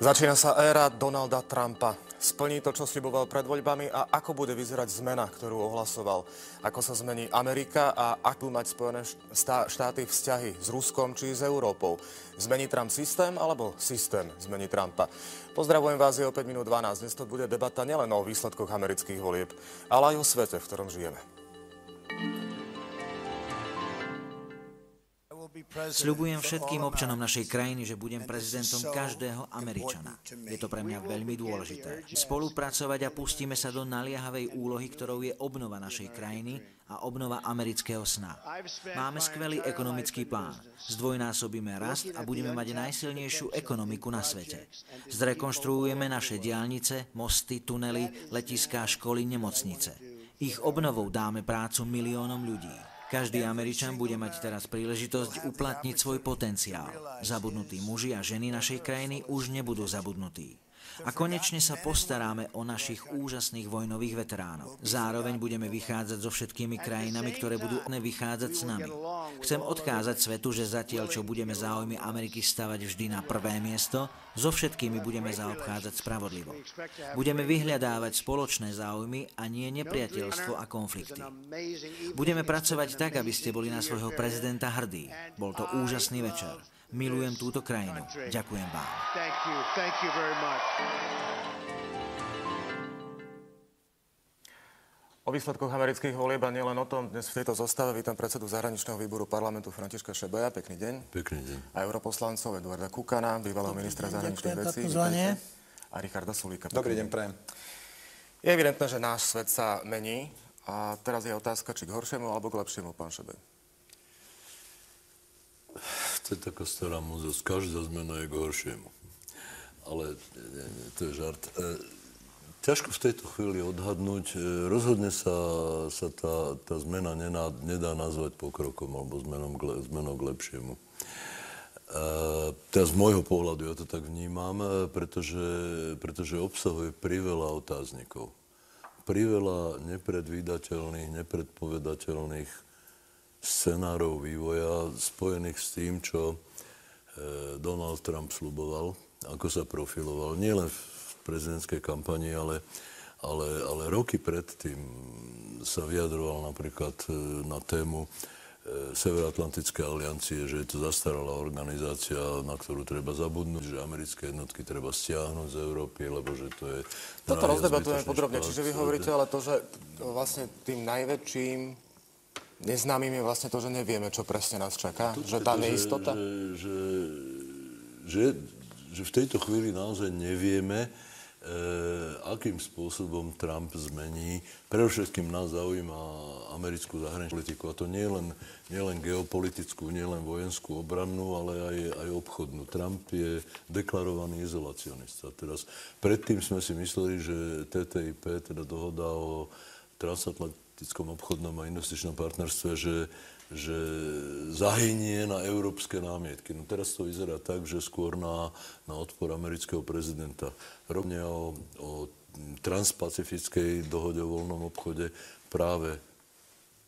Začína sa éra Donalda Trumpa. Splní to, čo sľuboval pred voľbami a ako bude vyzerať zmena, ktorú ohlasoval. Ako sa zmení Amerika a ako mať Spojené štáty vzťahy s Ruskom či s Európou. Zmení Trump systém alebo systém zmení Trumpa? Pozdravujem vás, je o 5 minút 12. Dnes to bude debata nielen o výsledkoch amerických volieb, ale aj o svete, v ktorom žijeme. Sľubujem všetkým občanom našej krajiny, že budem prezidentom každého Američana. Je to pre mňa veľmi dôležité. Spolupracovať a pustíme sa do naliehavej úlohy, ktorou je obnova našej krajiny a obnova amerického sna. Máme skvelý ekonomický plán. Zdvojnásobíme rast a budeme mať najsilnejšiu ekonomiku na svete. Zrekonštruujeme naše diaľnice, mosty, tunely, letiská, školy, nemocnice. Ich obnovou dáme prácu miliónom ľudí. Každý Američan bude mať teraz príležitosť uplatniť svoj potenciál. Zabudnutí muži a ženy našej krajiny už nebudú zabudnutí. A konečne sa postaráme o našich úžasných vojnových veteránov. Zároveň budeme vychádzať so všetkými krajinami, ktoré budú vychádzať s nami. Chcem odkázať svetu, že zatiaľ, čo budeme záujmy Ameriky stavať vždy na prvé miesto, so všetkými budeme zaobchádzať spravodlivo. Budeme vyhľadávať spoločné záujmy a nie nepriateľstvo a konflikty. Budeme pracovať tak, aby ste boli na svojho prezidenta hrdí. Bol to úžasný večer. Milujem túto krajinu. Ďakujem vám. O výsledkoch amerických volieb a nielen o tom dnes v tejto zostave vítam predsedu zahraničného výboru parlamentu Františka Šebeja. Pekný deň. Pekný deň. A europoslancov Eduarda Kukana, bývalého ministra zahraničných vecí. A Richarda Sulíka. Dobrý deň, prajem. Je evidentné, že náš svet sa mení a teraz je otázka, či k horšiemu alebo k lepšiemu, pán Šebej. To je taká stará múdrosť. Každá zmena je k horšiemu. Ale to je žart. Ťažko v tejto chvíli odhadnúť. Rozhodne sa tá zmena nedá nazvať pokrokom alebo zmenou k lepšiemu. Teraz z môjho pohľadu ja to tak vnímam, pretože obsahuje priveľa otáznikov. Priveľa nepredvídateľných, nepredpovedateľných scenárov vývoja spojených s tým, čo Donald Trump sľuboval, ako sa profiloval, nielen v prezidentskej kampani, ale roky predtým sa vyjadroval napríklad na tému Severoatlantickej aliancie, že je to zastaralá organizácia, na ktorú treba zabudnúť, že americké jednotky treba stiahnuť z Európy, lebo že to je... Toto rozdebatujeme podrobne, čiže vy hovoríte ale to, že vlastne tým najväčším neznámym je vlastne to, že nevieme, čo presne nás čaká. Že tá neistota? Že v tejto chvíli naozaj nevieme, akým spôsobom Trump zmení. Predovšetkým nás zaujíma americkú zahraničnú politiku. A to nie len geopolitickú, nie len vojenskú, obrannú, ale aj obchodnú. Trump je deklarovaný izolacionista. Teraz, predtým sme si mysleli, že TTIP, teda dohoda o transatlantickom obchodnom a investičnom partnerstve, že zahynie na európske námietky. No teraz to vyzerá tak, že skôr na odpor amerického prezidenta. Rovne o transpacifickej dohode o voľnom obchode práve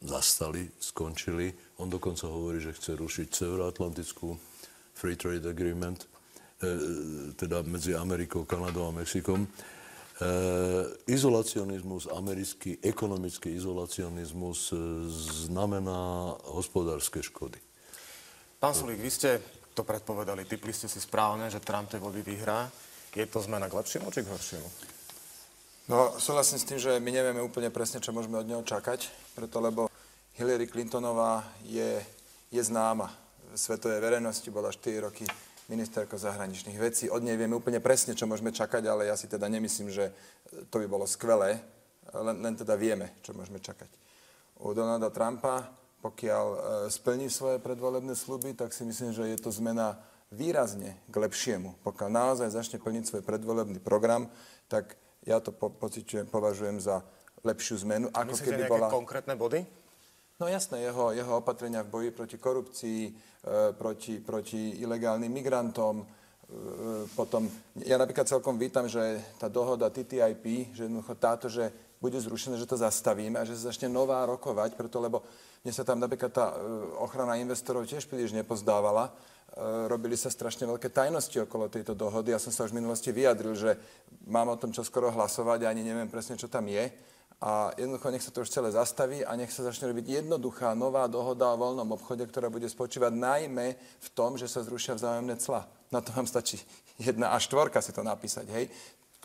zastali, skončili. On dokonca hovorí, že chce rušiť Severoatlantickú Free Trade Agreement, teda medzi Amerikou, Kanadou a Mexikom. Izolacionizmus, americký ekonomický izolacionizmus znamená hospodárske škody. Pán Sulík, vy ste to predpovedali, tipli ste si správne, že Trump tie voľby vyhrá. Je to zmena k lepšiemu či k horšiemu? No, súhlasím s tým, že my nevieme úplne presne, čo môžeme od neho čakať, lebo Hillary Clintonová je známa v svetovej verejnosti, bola 4 roky ministerko zahraničných vecí. Od nej vieme úplne presne, čo môžeme čakať, ale ja si teda nemyslím, že to by bolo skvelé, len teda vieme, čo môžeme čakať. U Donalda Trumpa, pokiaľ splní svoje predvolebné sľuby, tak si myslím, že je to zmena výrazne k lepšiemu. Pokiaľ naozaj začne plniť svoj predvolebný program, tak ja to považujem za lepšiu zmenu. Ako myslíte nejaké konkrétne body? No jasné, jeho opatrenia v boji proti korupcii, proti ilegálnym migrantom. Potom, ja napríklad celkom vítam, že tá dohoda TTIP, že jednoducho táto, že bude zrušené, že to zastavíme a že sa začne nová rokovať, preto lebo mne sa tam napríklad tá ochrana investorov tiež príliš nepozdávala. Robili sa strašne veľké tajnosti okolo tejto dohody. Ja som sa už v minulosti vyjadril, že mám o tom čoskoro hlasovať a ani neviem presne, čo tam je. A jednoducho nech sa to už celé zastaví a nech sa začne robiť jednoduchá nová dohoda o voľnom obchode, ktorá bude spočívať najmä v tom, že sa zrušia vzájomné clá. Na to vám stačí 1 A4 si to napísať, hej.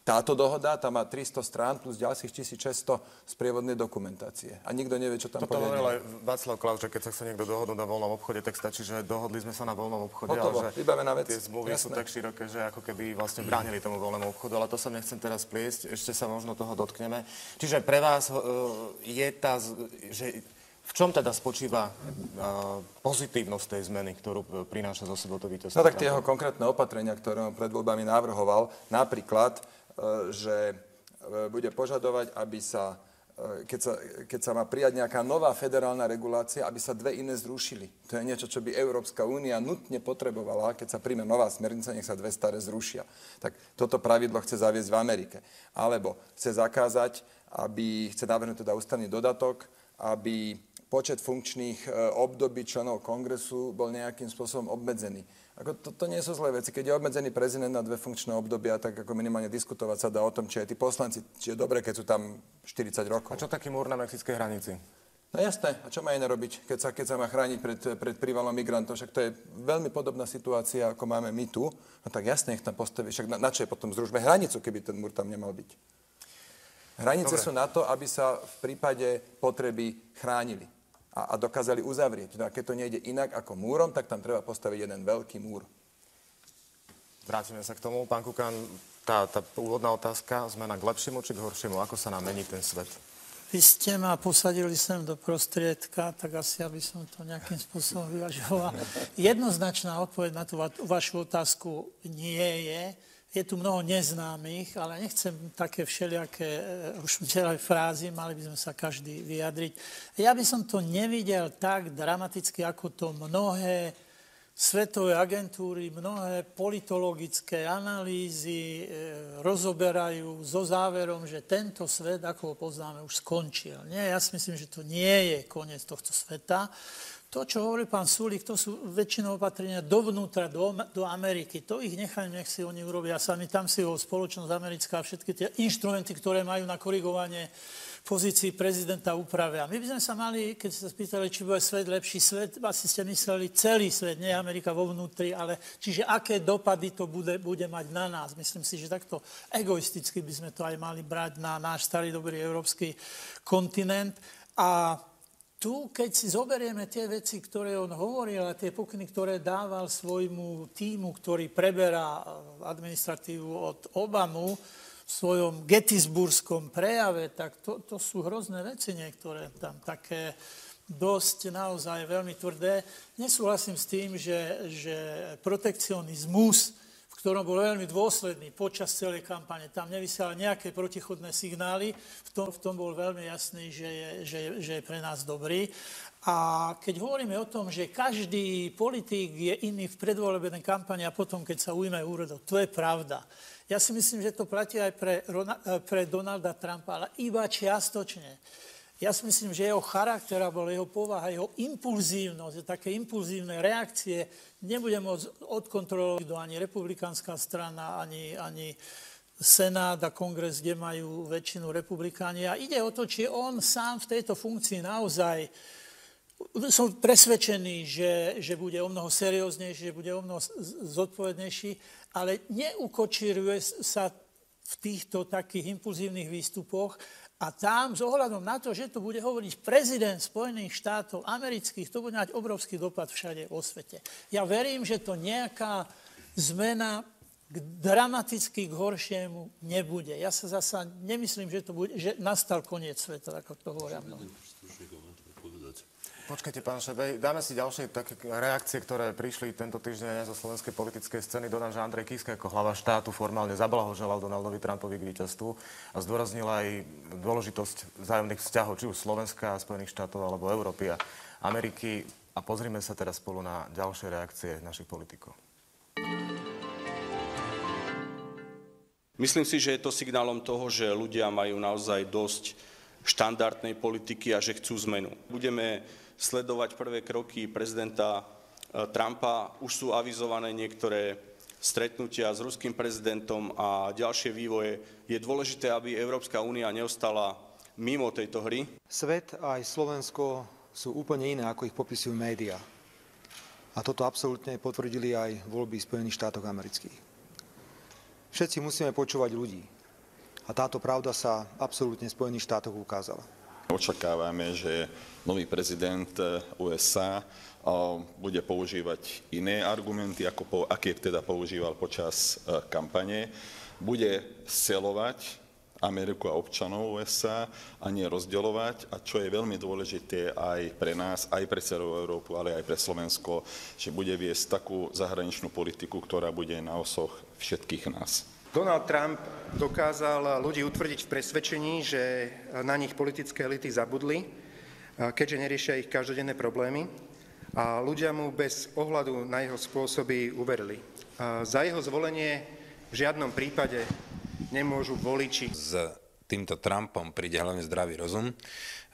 Táto dohoda, tam má 300 strán plus ďalších 1600 sprievodnej dokumentácie. A nikto nevie, čo tam Toto povedal. hovoril aj Václav Klaus, že keď sa chce niekto dohodnúť na voľnom obchode, tak stačí, že dohodli sme sa na voľnom obchode, Hotovo, ale že vybavená vec. tie zmluvy sú tak široké, že ako keby vlastne bránili tomu voľnému obchodu, ale to sa nechcem teraz pliesť, ešte sa možno toho dotkneme. Čiže pre vás je tá, že v čom teda spočíva pozitívnosť tej zmeny, ktorú prináša zo sebou to víťazstvo? No tak tie jeho konkrétne opatrenia, ktoré on pred voľbami navrhoval, napríklad, že bude požadovať, aby sa, keď sa má prijať nejaká nová federálna regulácia, aby sa 2 iné zrušili. To je niečo, čo by Európska únia nutne potrebovala, keď sa príjme nová smernica, nech sa 2 staré zrušia. Tak toto pravidlo chce zaviesť v Amerike. Alebo chce zakázať, chce navrhnúť teda ústavný dodatok, aby počet funkčných období členov kongresu bol nejakým spôsobom obmedzený. To nie sú zlé veci. Keď je obmedzený prezident na 2 funkčné obdobia, tak ako minimálne diskutovať sa dá o tom, či aj tí poslanci, či je dobre, keď sú tam 40 rokov. A čo taký múr na mexickej hranici? No jasné. A čo má iné robiť, keď sa má chrániť pred prívalom migrantov? Však to je veľmi podobná situácia, ako máme my tu. No tak jasne, nech tam postaví. Však na čo je potom zrušme hranicu, keby ten múr tam nemal byť? Hranice sú na to, aby sa v prípade potreby chránili a dokázali uzavrieť. No a keď to nejde inak ako múrom, tak tam treba postaviť jeden veľký múr. Vrátime sa k tomu. Pán Kukan, tá úvodná otázka, zmena k lepšiemu či k horšiemu? Ako sa nám mení ten svet? Vy ste ma posadili sem do prostriedka, tak asi, aby som to nejakým spôsobom vyvažoval. Jednoznačná odpoveď na tú vašu otázku nie je. Je tu mnoho neznámych, ale nechcem také všelijaké frázy, mali by sme sa každý vyjadriť. Ja by som to nevidel tak dramaticky, ako to mnohé svetové agentúry, mnohé politologické analýzy rozoberajú so záverom, že tento svet, ako ho poznáme, už skončil. Nie, ja si myslím, že to nie je koniec tohto sveta. To, čo hovorí pán Sulík, to sú väčšinou opatrenia dovnútra, do Ameriky. To ich nechajme, nech si oni urobia sami. Tam si ho spoločnosť americká a všetky tie inštrumenty, ktoré majú na korigovanie pozícií prezidenta upravia. My by sme sa mali, keď ste sa spýtali, či bude svet lepší svet, asi ste mysleli celý svet, nie Amerika vo vnútri, ale čiže aké dopady to bude mať na nás. Myslím si, že takto egoisticky by sme to aj mali brať na náš starý dobrý európsky kontinent. A tu, keď si zoberieme tie veci, ktoré on hovoril a tie pokyny, ktoré dával svojmu tímu, ktorý preberá administratívu od Obamu v svojom gettysburskom prejave, tak to sú hrozné veci niektoré tam také dosť naozaj veľmi tvrdé. Nesúhlasím s tým, že protekcionizmus, v ktorom bol veľmi dôsledný počas celej kampane, tam nevysielali nejaké protichodné signály, v tom bol veľmi jasný, že je pre nás dobrý. A keď hovoríme o tom, že každý politík je iný v predvolebnej kampani a potom, keď sa ujme úradov, to je pravda. Ja si myslím, že to platí aj pre Donalda Trumpa, ale iba čiastočne. Ja si myslím, že jeho charakter, alebo jeho povaha, jeho impulzívnosť, také impulzívne reakcie nebude môcť odkontrolovať ani republikánska strana, ani Senát a Kongres, kde majú väčšinu republikáni. A ide o to, či on sám v tejto funkcii naozaj som presvedčený, že bude o mnoho serióznejší, že bude o mnoho zodpovednejší, ale neukočíruje sa v týchto takých impulzívnych výstupoch. A tam, s ohľadom na to, že to bude hovoriť prezident Spojených štátov amerických, to bude mať obrovský dopad všade vo svete. Ja verím, že to nejaká zmena dramaticky k horšiemu nebude. Ja sa zasa nemyslím, že nastal koniec sveta, ako to hovoria mnohí. Počkajte, pán Šebej, dáme si ďalšie také reakcie, ktoré prišli tento týždeň zo slovenskej politickej scény. Dodám, že Andrej Kiska ako hlava štátu formálne zablahoželal Donaldovi Trumpovi k víťazstvu a zdôraznil aj dôležitosť vzájomných vzťahov, či už Slovenska, Spojených štátov alebo Európy a Ameriky. A pozrime sa teraz spolu na ďalšie reakcie našich politikov. Myslím si, že je to signálom toho, že ľudia majú naozaj dosť štandardnej politiky a že chcú zmenu. Budeme sledovať prvé kroky prezidenta Trumpa. Už sú avizované niektoré stretnutia s ruským prezidentom a ďalšie vývoje. Je dôležité, aby Európska únia neostala mimo tejto hry. Svet a aj Slovensko sú úplne iné, ako ich popisujú médiá. A toto absolútne potvrdili aj voľby v Spojených štátoch amerických. Všetci musíme počúvať ľudí. A táto pravda sa absolútne v Spojených štátoch ukázala. Očakávame, že nový prezident USA bude používať iné argumenty, aké teda používal počas kampane. Bude scelovať Ameriku a občanov USA a nie rozdeľovať. A čo je veľmi dôležité aj pre nás, aj pre celú Európu, ale aj pre Slovensko, že bude viesť takú zahraničnú politiku, ktorá bude na osoch všetkých nás. Donald Trump dokázal ľudí utvrdiť v presvedčení, že na nich politické elity zabudli, keďže neriešia ich každodenné problémy. A ľudia mu bez ohľadu na jeho spôsoby uverili. Za jeho zvolenie v žiadnom prípade nemôžu voliči. S týmto Trumpom príde hlavne zdravý rozum.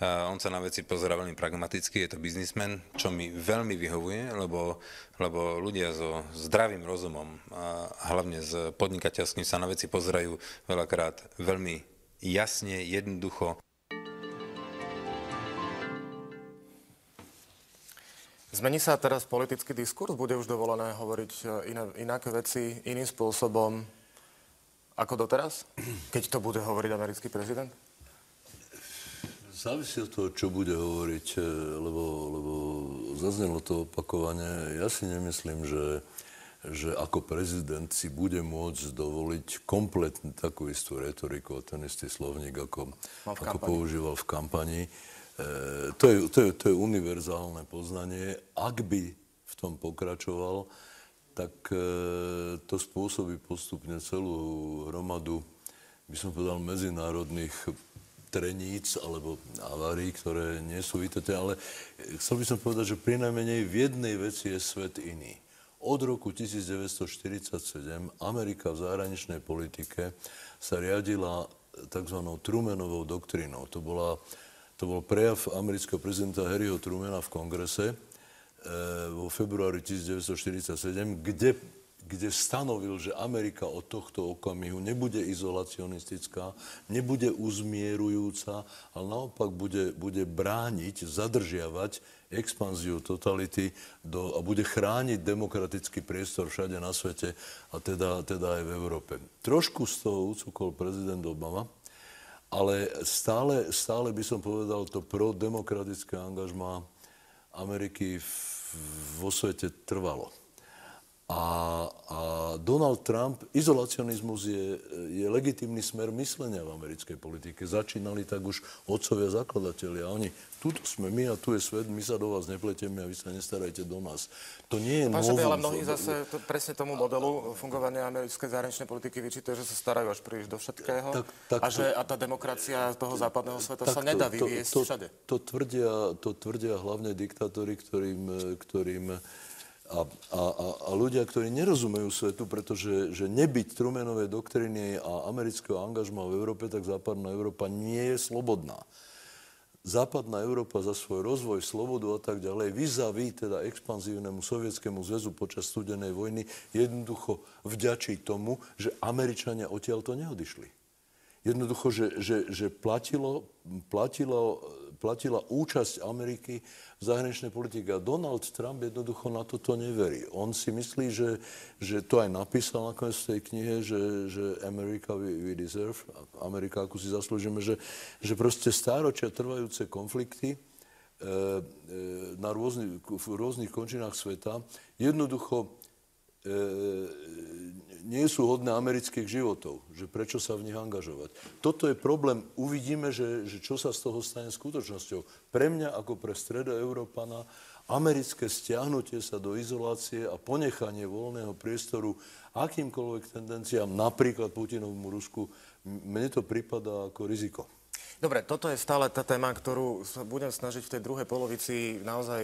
On sa na veci pozerá veľmi pragmaticky, je to biznismen, čo mi veľmi vyhovuje, lebo ľudia so zdravým rozumom a hlavne s podnikateľským sa na veci pozerajú veľakrát veľmi jasne, jednoducho. Zmení sa teraz politický diskurs? Bude už dovolené hovoriť inaké veci iným spôsobom ako doteraz? Keď to bude hovoriť americký prezident? Závisí od toho, čo bude hovoriť, lebo zaznelo to opakovane. Ja si nemyslím, že ako prezident si bude môcť dovoliť kompletne takú istú retoriku a ten istý slovník, ako používal v kampani. To je univerzálne poznanie. Ak by v tom pokračoval, tak to spôsobí postupne celú hromadu, by som povedal, medzinárodných treníc alebo avárií, ktoré nie sú vyteté. Ale chcel by som povedať, že prinajmenej v jednej veci je svet iný. Od roku 1947 Amerika v zahraničnej politike sa riadila tzv. Trumanovou doktrínou. To bol prejav amerického prezidenta Harryho Trumana v kongrese vo februári 1947, kde stanovil, že Amerika od tohto okamihu nebude izolacionistická, nebude uzmierujúca, ale naopak bude brániť, zadržiavať expanziu totality a bude chrániť demokratický priestor všade na svete, a teda aj v Európe. Trošku z toho ucúkol prezident Obama, ale stále by som povedal, to prodemokratické angažmá Ameriky vo svete trvalo. A Donald Trump, izolacionizmus je legitímny smer myslenia v americkej politike. Začínali tak už otcovia zakladatelia. Oni, tuto sme my a tu je svet, my sa do vás nepletieme a vy sa nestarajte do nás. To nie je novum. Ale mnohí zase presne tomu modelu fungovania americkej zahraničnej politiky vyčítajú, že sa starajú až príliš do všetkého a tá demokracia toho západného sveta sa nedá vyviesť všade. To tvrdia hlavne diktátori, ktorým a ľudia, ktorí nerozumejú svetu, pretože nebyť Trumanovej doktríny a amerického angažma v Európe, tak západná Európa nie je slobodná. Západná Európa za svoj rozvoj, slobodu a tak ďalej, vis-a-vis teda expanzívnemu Sovietskému zväzu počas studenej vojny, jednoducho vďačí tomu, že Američania odtiaľto neodišli. Jednoducho, že platila účasť Ameriky v zahraničnej politike. A Donald Trump jednoducho na toto neverí. On si myslí, že to aj napísal nakoniec v tej knihe, že America we deserve, Amerika, ako si zaslúžime, že proste stáročia trvajúce konflikty v rôznych končinách sveta jednoducho nie sú hodné amerických životov, že prečo sa v nich angažovať. Toto je problém. Uvidíme, že čo sa z toho stane skutočnosťou. Pre mňa, ako pre stredoeurópana, americké stiahnutie sa do izolácie a ponechanie voľného priestoru akýmkoľvek tendenciám, napríklad Putinovmu Rusku, mne to pripadá ako riziko. Dobre, toto je stále tá téma, ktorú sa budem snažiť v tej druhej polovici naozaj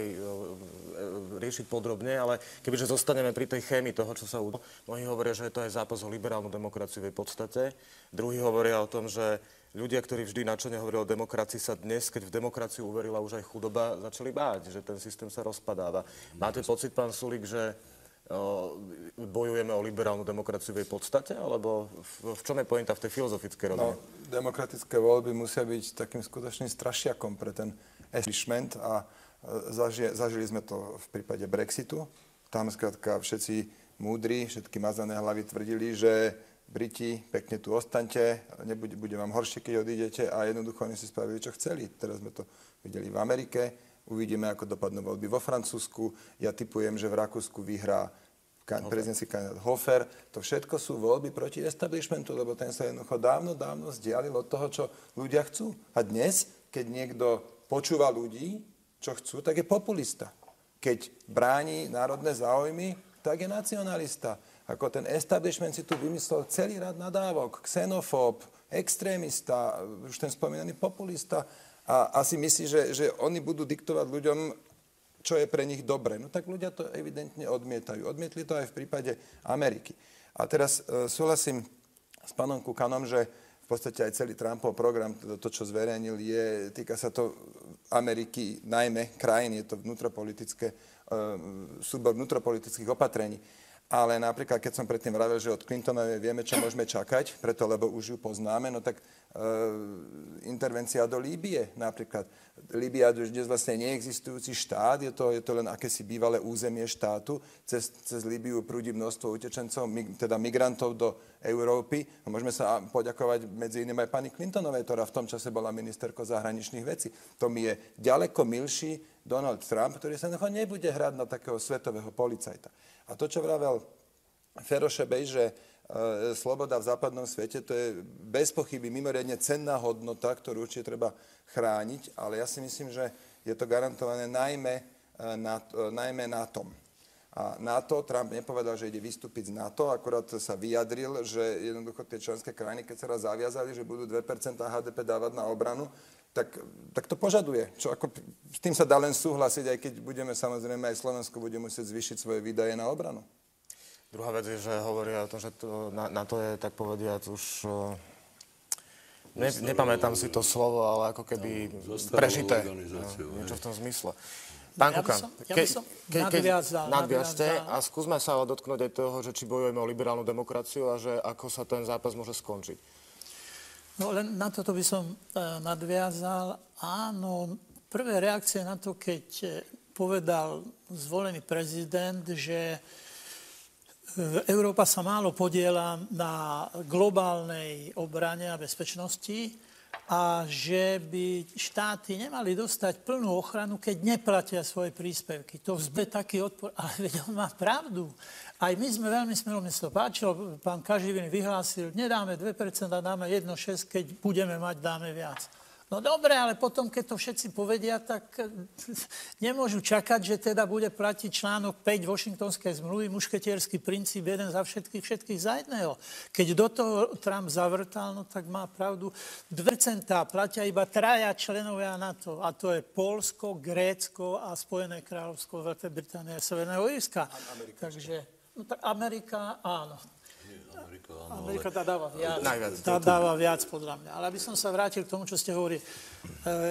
riešiť podrobne, ale kebyže zostaneme pri tej chémii toho, čo sa udialo, mnohí hovoria, že to je zápas o liberálnu demokraciu v jej podstate. Druhí hovoria o tom, že ľudia, ktorí vždy načene hovorili o demokracii, sa dnes, keď v demokraciu uverila už aj chudoba, začali báť, že ten systém sa rozpadáva. Máte pocit, pán Sulík, že bojujeme o liberálnu demokraciu v jej podstate, alebo v čom je pointa v tej filozofickej rovine? Demokratické voľby musia byť takým skutočným strašiakom pre ten establishment a zažili sme to v prípade Brexitu. Tam skrátka všetci múdri, všetky mazané hlavy tvrdili, že Briti, pekne tu ostaňte, bude vám horšie, keď odídete, a jednoducho oni si spravili, čo chceli. Teraz sme to videli v Amerike. Uvidíme, ako dopadnú voľby vo Francúzsku. Ja tipujem, že v Rakúsku vyhrá prezidentský kandidát Hofer. To všetko sú voľby proti establishmentu, lebo ten sa jednoducho dávno vzdialil od toho, čo ľudia chcú. A dnes, keď niekto počúva ľudí, čo chcú, tak je populista. Keď bráni národné záujmy, tak je nacionalista. Ako ten establishment si tu vymyslel celý rad nadávok. Xenofób, extrémista, už ten spomínaný populista. A asi myslí, že oni budú diktovať ľuďom, čo je pre nich dobre. No tak ľudia to evidentne odmietajú. Odmietli to aj v prípade Ameriky. A teraz súhlasím s pánom Kukanom, že v podstate aj celý Trumpov program, to, čo zverejnil, týka sa to Ameriky, najmä krajín, je to súbor vnútropolitických opatrení. Ale napríklad, keď som predtým vravel, že od Clintonovej vieme, čo môžeme čakať, preto, lebo už ju poznáme, no tak intervencia do Líbie napríklad. Líbia už dnes vlastne neexistujúci štát, je to len akési bývalé územie štátu. Cez Líbiu prúdi množstvo utečencov, teda migrantov do Európy. No, môžeme sa poďakovať medzi iným aj pani Clintonovej, ktorá v tom čase bola ministerkou zahraničných vecí. To mi je ďaleko milší Donald Trump, ktorý sa nebude hrať na takého svetového policajta. A to, čo vravel Fero Šebej, že sloboda v západnom svete, to je bez pochyby mimoriadne cenná hodnota, ktorú určite treba chrániť, ale ja si myslím, že je to garantované najmä NATO. A NATO, Trump nepovedal, že ide vystúpiť z NATO, akurát sa vyjadril, že jednoducho tie členské krajiny, keď sa raz zaviazali, že budú 2% HDP dávať na obranu, tak to požaduje. S tým sa dá len súhlasiť, aj keď budeme samozrejme, aj Slovensko bude musieť zvýšiť svoje výdaje na obranu. Druhá vec je, že hovoria o tom, že na to je, tak povediac, už... nepamätám si to slovo, ale ako keby prežité. Niečo v tom zmysle. Pán Kukan, nadviazte a skúsme sa dotknúť aj toho, že či bojujeme o liberálnu demokraciu a že ako sa ten zápas môže skončiť. No len na toto by som nadviazal. Áno, prvé reakcie na to, keď povedal zvolený prezident, že Európa sa málo podieľa na globálnej obrane a bezpečnosti a že by štáty nemali dostať plnú ochranu, keď neplatia svoje príspevky. To vzbe taký odpor, ale veď on má pravdu. Aj my sme veľmi smerom, mne to páčilo, pán Kaživin vyhlásil, nedáme 2%, dáme 1,6%, keď budeme mať, dáme viac. No dobre, ale potom, keď to všetci povedia, tak nemôžu čakať, že teda bude platiť článok 5 Washingtonskej zmluvy, mušketierský princíp, jeden za všetkých za jedného. Keď do toho Trump zavrtal, no tak má pravdu. 2% platia iba 3 členovia NATO, a to je Poľsko, Grécko a Spojené kráľovstvo Veľkej Británie a Severného Írska. Takže no, tak Amerika, áno. Amerika tá dáva viac, podľa mňa. Ale aby som sa vrátil k tomu, čo ste hovorili.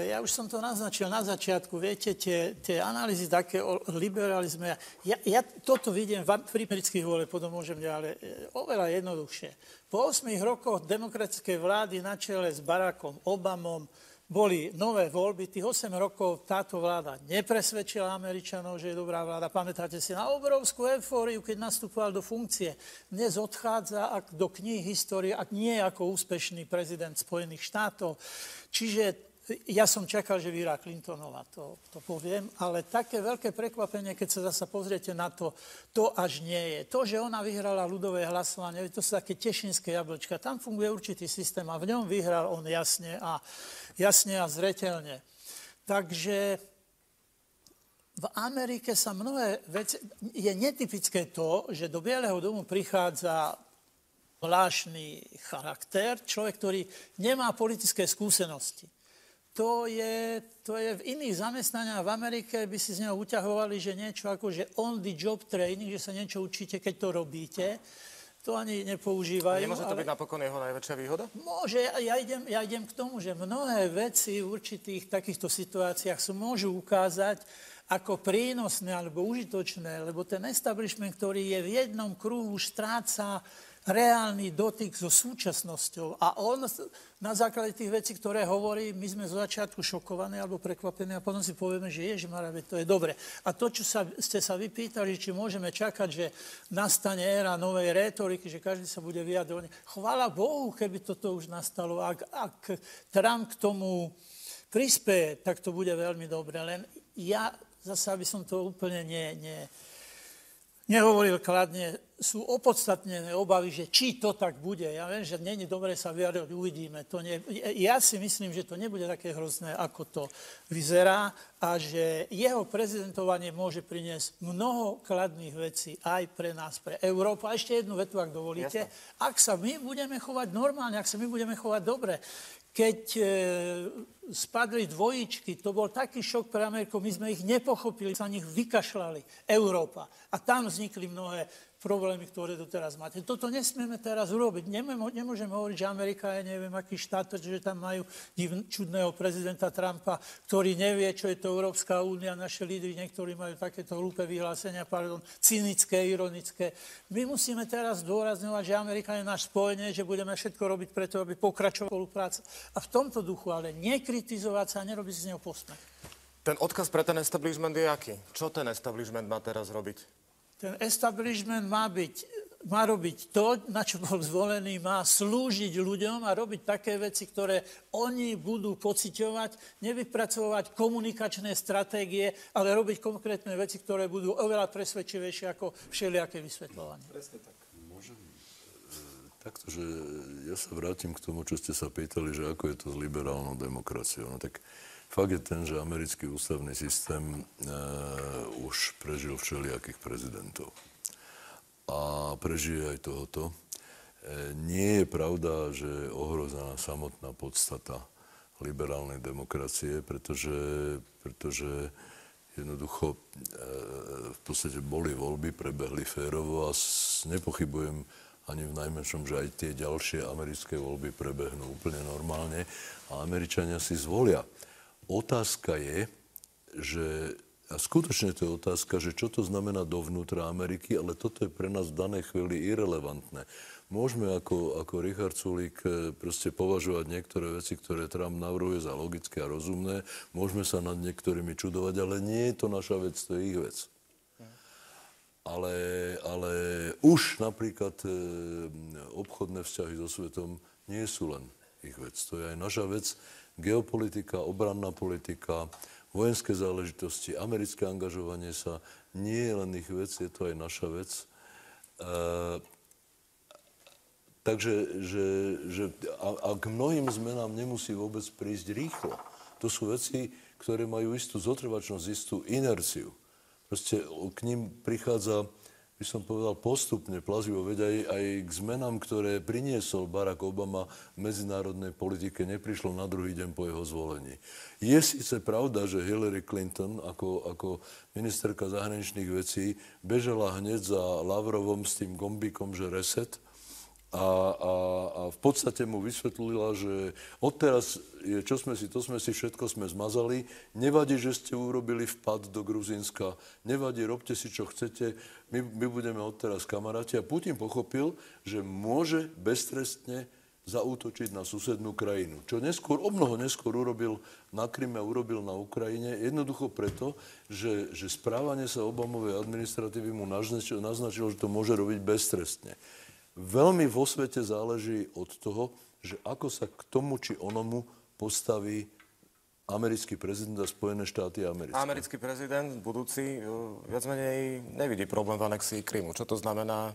Ja už som to naznačil na začiatku. Viete, tie analýzy také o liberalizme, ja toto vidím v amerických voľbách, potom môžem ďalej, oveľa jednoduchšie. Po 8 rokoch demokratickej vlády na čele s Barackom Obamom boli nové voľby. Tých 8 rokov táto vláda nepresvedčila Američanov, že je dobrá vláda. Pamätáte si na obrovskú eufóriu, keď nastupoval do funkcie. Dnes odchádza do kníh histórie, ak nie ako úspešný prezident Spojených štátov. Čiže ja som čakal, že vyhrá Clintonová, to poviem, ale také veľké prekvapenie, keď sa zasa pozriete na to až nie je. To, že ona vyhrala ľudové hlasovanie, to sú také tešinské jablčka, tam funguje určitý systém a v ňom vyhral on jasne a zreteľne. Takže v Amerike sa mnohé veci... Je netypické to, že do Bieleho domu prichádza zvláštny charakter, človek, ktorý nemá politické skúsenosti. To je v iných zamestnaniach v Amerike, by si z neho uťahovali, že niečo ako, že on the job training, že sa niečo učíte, keď to robíte. To ani nepoužívajú. Nemôže to byť napokon jeho najväčšia výhoda? Môže. Ja idem k tomu, že mnohé veci v určitých takýchto situáciách sa môžu ukázať ako prínosné alebo užitočné, lebo ten establishment, ktorý je v jednom kruhu, stráca reálny dotyk so súčasnosťou. A on na základe tých vecí, ktoré hovorí, my sme zo začiatku šokovaní alebo prekvapení a potom si povieme, že ježišmarja, to je dobre. A to, čo ste sa vypýtali, či môžeme čakať, že nastane éra novej rétoriky, že každý sa bude vyjadrovať. Chvála Bohu, keby toto už nastalo. Ak Trump k tomu prispieje, tak to bude veľmi dobre. Len ja zase, aby som to úplne nehovoril kladne, sú opodstatnené obavy, že či to tak bude. Ja viem, že nie je dobre sa vyjadrovať, uvidíme. Ja si myslím, že to nebude také hrozné, ako to vyzerá a že jeho prezidentovanie môže priniesť mnoho kladných vecí aj pre nás, pre Európu. A ešte jednu vetu, ak dovolíte. Jasne. Ak sa my budeme chovať normálne, ak sa my budeme chovať dobre, keď spadli dvojičky, to bol taký šok pre Ameriku, my sme ich nepochopili, sa nich vykašľali, Európa. A tam vznikli mnohé problémy, ktoré tu teraz máte. Toto nesmieme teraz urobiť. Nemôžeme hovoriť, že Amerika je neviem aký štát, že tam majú čudného prezidenta Trumpa, ktorý nevie, čo je to Európska únia. Naše lídri, niektorí majú takéto hlúpe vyhlásenia, cynické, ironické. My musíme teraz zdôrazňovať, že Amerika je náš spojenie, že budeme všetko robiť preto, aby pokračovala spolupráca. A v tomto duchu, ale nekritizovať sa a nerobiť z neho posmech. Ten odkaz pre ten establishment je aký? Čo ten establishment má teraz robiť? Ten establishment má robiť to, na čo bol zvolený, má slúžiť ľuďom a robiť také veci, ktoré oni budú pociťovať, nevypracovať komunikačné stratégie, ale robiť konkrétne veci, ktoré budú oveľa presvedčivejšie ako všelijaké vysvetľovanie. Presne tak. Môžem takto, že ja sa vrátim k tomu, čo ste sa pýtali, že ako je to s liberálnou demokraciou. No tak fakt je ten, že americký ústavný systém už prežil všelijakých prezidentov. A prežije aj tohoto. Nie je pravda, že je ohrozená samotná podstata liberálnej demokracie, pretože jednoducho v podstate boli voľby, prebehli férovo a nepochybujem ani v najmenšom, že aj tie ďalšie americké voľby prebehnú úplne normálne a Američania si zvolia. Otázka je, a skutočne to je otázka, že čo to znamená dovnútra Ameriky, ale toto je pre nás v danej chvíli irelevantné. Môžeme ako Richard Sulík proste považovať niektoré veci, ktoré Trump navrhuje za logické a rozumné. Môžeme sa nad niektorými čudovať, ale nie je to naša vec, to je ich vec. Ale už napríklad obchodné vzťahy so svetom nie sú len ich vec. To je aj naša vec. Geopolitika, obranná politika, vojenské záležitosti, americké angažovanie sa nie je len ich vec, je to aj naša vec. Takže a k mnohým zmenám nemusí vôbec prísť rýchlo. To sú veci, ktoré majú istú zotrvačnosť, istú inerciu. Proste k ním prichádza, by som povedal, postupne, plazivo, veď aj k zmenám, ktoré priniesol Barack Obama v medzinárodnej politike, neprišlo na druhý deň po jeho zvolení. Je síce pravda, že Hillary Clinton ako ministerka zahraničných vecí bežala hneď za Lavrovom s tým gombíkom, že reset, a v podstate mu vysvetlila, že odteraz je, čo sme si, to sme si, všetko sme zmazali. Nevadí, že ste urobili vpad do Gruzínska. Nevadí, robte si, čo chcete. My budeme odteraz kamaráti. A Putin pochopil, že môže beztrestne zaútočiť na susednú krajinu. Čo o mnoho neskôr urobil na Kryme a urobil na Ukrajine. Jednoducho preto, že správanie sa Obamovej administratívy mu naznačilo, že to môže robiť beztrestne. Veľmi vo svete záleží od toho, že ako sa k tomu či onomu postaví americký prezident a Spojené štáty americké. Americký prezident budúci viac menej nevidí problém v anexii Krymu. Čo to znamená?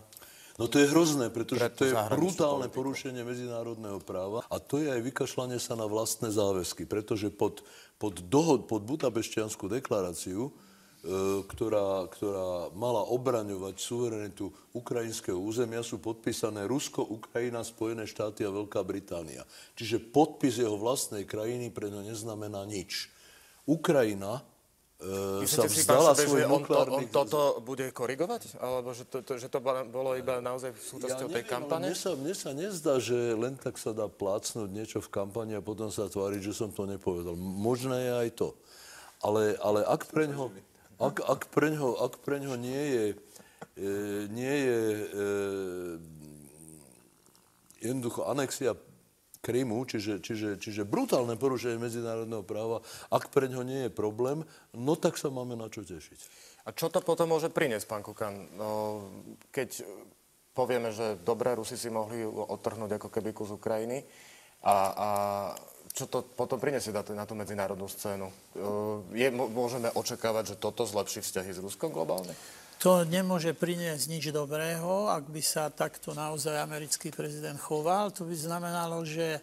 No to je hrozné, pretože to je brutálne porušenie medzinárodného práva a to je aj vykašľanie sa na vlastné záväzky, pretože pod Budapešťanskú deklaráciu ktorá mala obraňovať suverenitu ukrajinského územia, sú podpísané Rusko, Ukrajina, Spojené štáty a Veľká Británia. Čiže podpis jeho vlastnej krajiny pre ňo neznamená nič. Ukrajina sa vzdala svoj nukleárny... On toto bude korigovať? Alebo že to bolo iba naozaj súčasťou tej kampane? Mne sa nezdá, že len tak sa dá plácnuť niečo v kampani a potom sa tváriť, že som to nepovedal. Možné je aj to. Ale ak preňho nie je jednoducho anexia Krymu, čiže brutálne porušenie medzinárodného práva, ak preňho nie je problém, no tak sa máme na čo tešiť. A čo to potom môže priniesť, pán Kukan? No, keď povieme, že dobre, Rusi si mohli odtrhnúť ako keby kus Ukrajiny a čo to potom priniesie na tú medzinárodnú scénu? Môžeme očakávať, že toto zlepší vzťahy s Ruskom globálne? To nemôže priniesť nič dobrého, ak by sa takto naozaj americký prezident choval. To by znamenalo, že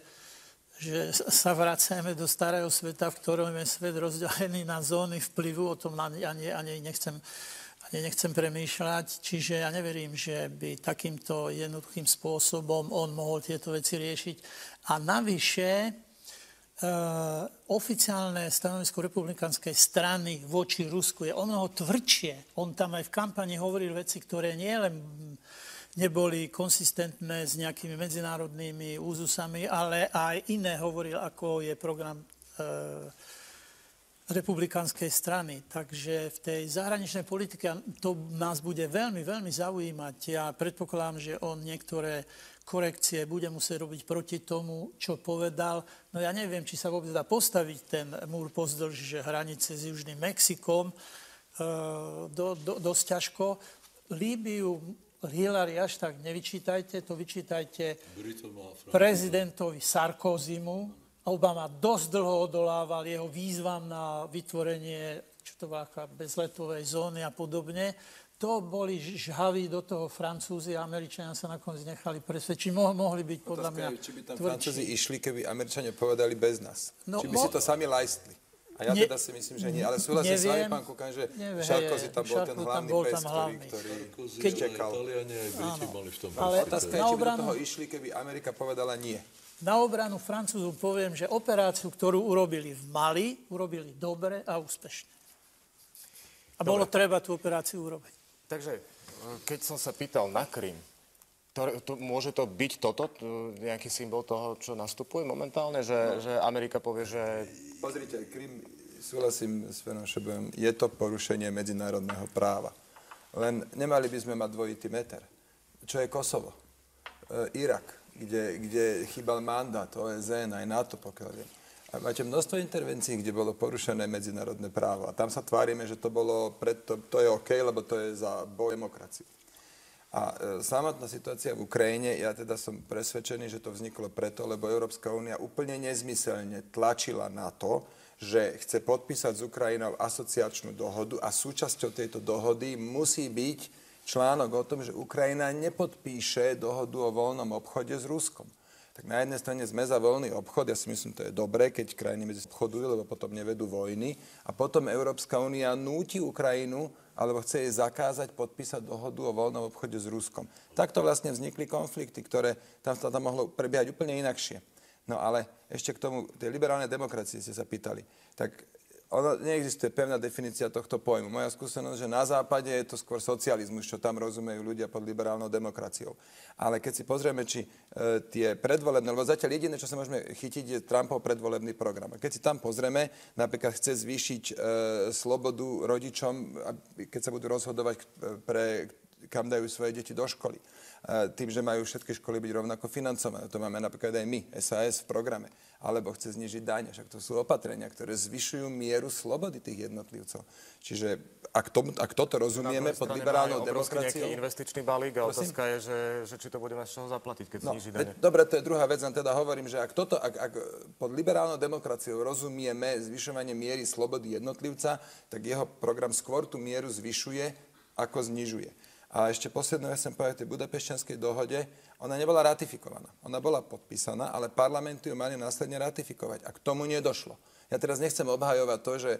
sa vracame do starého sveta, v ktorom je svet rozdelený na zóny vplyvu. O tom ani nechcem premýšľať. Čiže ja neverím, že by takýmto jednoduchým spôsobom on mohol tieto veci riešiť. A navyše oficiálne stanovisko republikánskej strany voči Rusku je omnoho tvrdšie. On tam aj v kampani hovoril veci, ktoré nielen neboli konsistentné s nejakými medzinárodnými úzusami, ale aj iné hovoril, ako je program republikánskej strany. Takže v tej zahraničnej politike to nás bude veľmi, veľmi zaujímať. Ja predpokladám, že on niektoré korekcie bude musieť robiť proti tomu, čo povedal. No ja neviem, či sa vôbec dá postaviť ten múr pozdĺž hranice s Južným Mexikom. Dosť ťažko. Líbiu Hillary až tak nevyčítajte, to vyčítajte prezidentovi Sarkozymu. Obama dosť dlho odolával jeho výzvam na vytvorenie bezletovej zóny a podobne. To boli žhaví do toho Francúzi a Američania sa nakoniec nechali presvedčiť. Mohli byť podľa mňa tvrdší. Či by tam Francúzi išli, keby Američania povedali bez nás? No, či by si to sami lajstli? A ja teda si myslím, že nie. Ale súhlasím s vami, pán Kukan, že Sarkozy tam bol ten hlavný pes, ktorý čekal. Italiani aj Briti boli v tom. Ale otázka je, či by do toho išli, keby Amerika povedala nie. Na obranu Francúzov poviem, že operáciu, ktorú urobili v Mali, urobili dobre a úspešne. A bolo treba tú operáciu urobiť. Takže, keď som sa pýtal na Krym, môže to byť toto, nejaký symbol toho, čo nastupuje momentálne, že Amerika povie, že... Pozrite, Krym, súhlasím s pánom Šebojom, je to porušenie medzinárodného práva. Len nemali by sme mať dvojitý meter. Čo je Kosovo? Irak, kde chýbal mandát OSN aj NATO, pokiaľ viem. A máte množstvo intervencií, kde bolo porušené medzinárodné právo. A tam sa tvárime, že to bolo to je OK, lebo to je za boj demokraciu. A samotná situácia v Ukrajine, ja teda som presvedčený, že to vzniklo preto, lebo Európska únia úplne nezmyselne tlačila na to, že chce podpísať s Ukrajinou asociačnú dohodu a súčasťou tejto dohody musí byť článok o tom, že Ukrajina nepodpíše dohodu o voľnom obchode s Ruskom. Tak na jednej strane sme za voľný obchod, ja si myslím, to je dobré, keď krajiny medzi obchodujú, lebo potom nevedú vojny. A potom Európska únia núti Ukrajinu, alebo chce jej zakázať podpísať dohodu o voľnom obchode s Ruskom. Takto vlastne vznikli konflikty, ktoré tam mohlo prebiehať úplne inakšie. No ale ešte k tomu, tej liberálnej demokracie ste sa pýtali. Tak neexistuje pevná definícia tohto pojmu. Moja skúsenosť, že na západe je to skôr socializmus, čo tam rozumejú ľudia pod liberálnou demokraciou. Ale keď si pozrieme, či tie predvolebné, lebo zatiaľ jediné, čo sa môžeme chytiť, je Trumpov predvolebný program. A keď si tam pozrieme, napríklad chce zvýšiť slobodu rodičom, keď sa budú rozhodovať, kam dajú svoje deti do školy. Tým, že majú všetky školy byť rovnako financované. To máme napríklad aj my, SAS v programe. Alebo chce znižiť dáne. Však to sú opatrenia, ktoré zvyšujú mieru slobody tých jednotlivcov. Čiže ak toto rozumieme pod liberálnou demokraciou... Nejaký investičný balík a otázka je, že či to bude mať z čoho zaplatiť, keď zniží dane. Dobre, to je druhá vec, len teda hovorím, že ak pod liberálnou demokraciou rozumieme zvyšovanie miery slobody jednotlivca, tak jeho program skôr tú mieru zvyšuje, ako znižuje. A ešte poslednú vec chcem povedať, tej Budapešťanskej dohode, ona nebola ratifikovaná. Ona bola podpísaná, ale parlamenty ju mali následne ratifikovať. A k tomu nedošlo. Ja teraz nechcem obhajovať to, že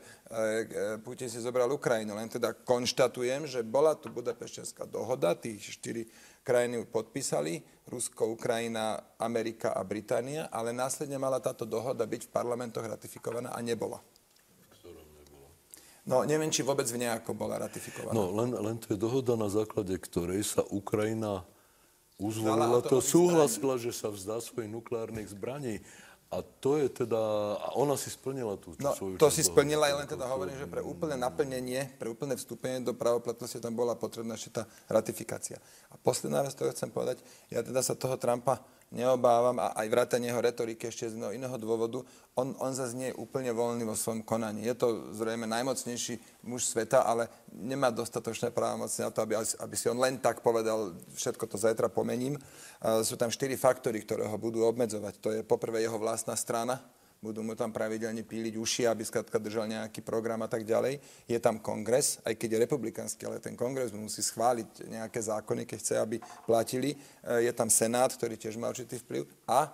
Putin si zobral Ukrajinu, len teda konštatujem, že bola tu Budapešťanská dohoda, tých 4 krajiny podpísali, Rusko, Ukrajina, Amerika a Británia, ale následne mala táto dohoda byť v parlamentoch ratifikovaná a nebola. No, neviem, či vôbec v nejako bola ratifikovaná. No, len to je dohoda, na základe ktorej sa Ukrajina uzvolila, to súhlasila, že sa vzdá svojich nukleárnych zbraní. A to je teda... A ona si splnila tú svoju... To si splnila, ja len teda hovorím, že pre úplné naplnenie, pre úplné vstúpenie do právoplatnosti tam bola potrebná ešte tá ratifikácia. A posledná vec, ktorú chcem povedať, ja teda sa toho Trumpa neobávam a aj vrátane jeho retoriky ešte z iného dôvodu. On zase nie je úplne voľný vo svojom konaní. Je to zrejme najmocnejší muž sveta, ale nemá dostatočné právomoci na to, aby si on len tak povedal, všetko to zajtra pomením. Sú tam 4 faktory, ktoré ho budú obmedzovať. To je poprvé jeho vlastná strana. Budú mu tam pravidelne píliť uši, aby skrátka držal nejaký program a tak ďalej. Je tam kongres, aj keď je republikánsky, ale ten kongres musí schváliť nejaké zákony, keď chce, aby platili. Je tam senát, ktorý tiež má určitý vplyv. A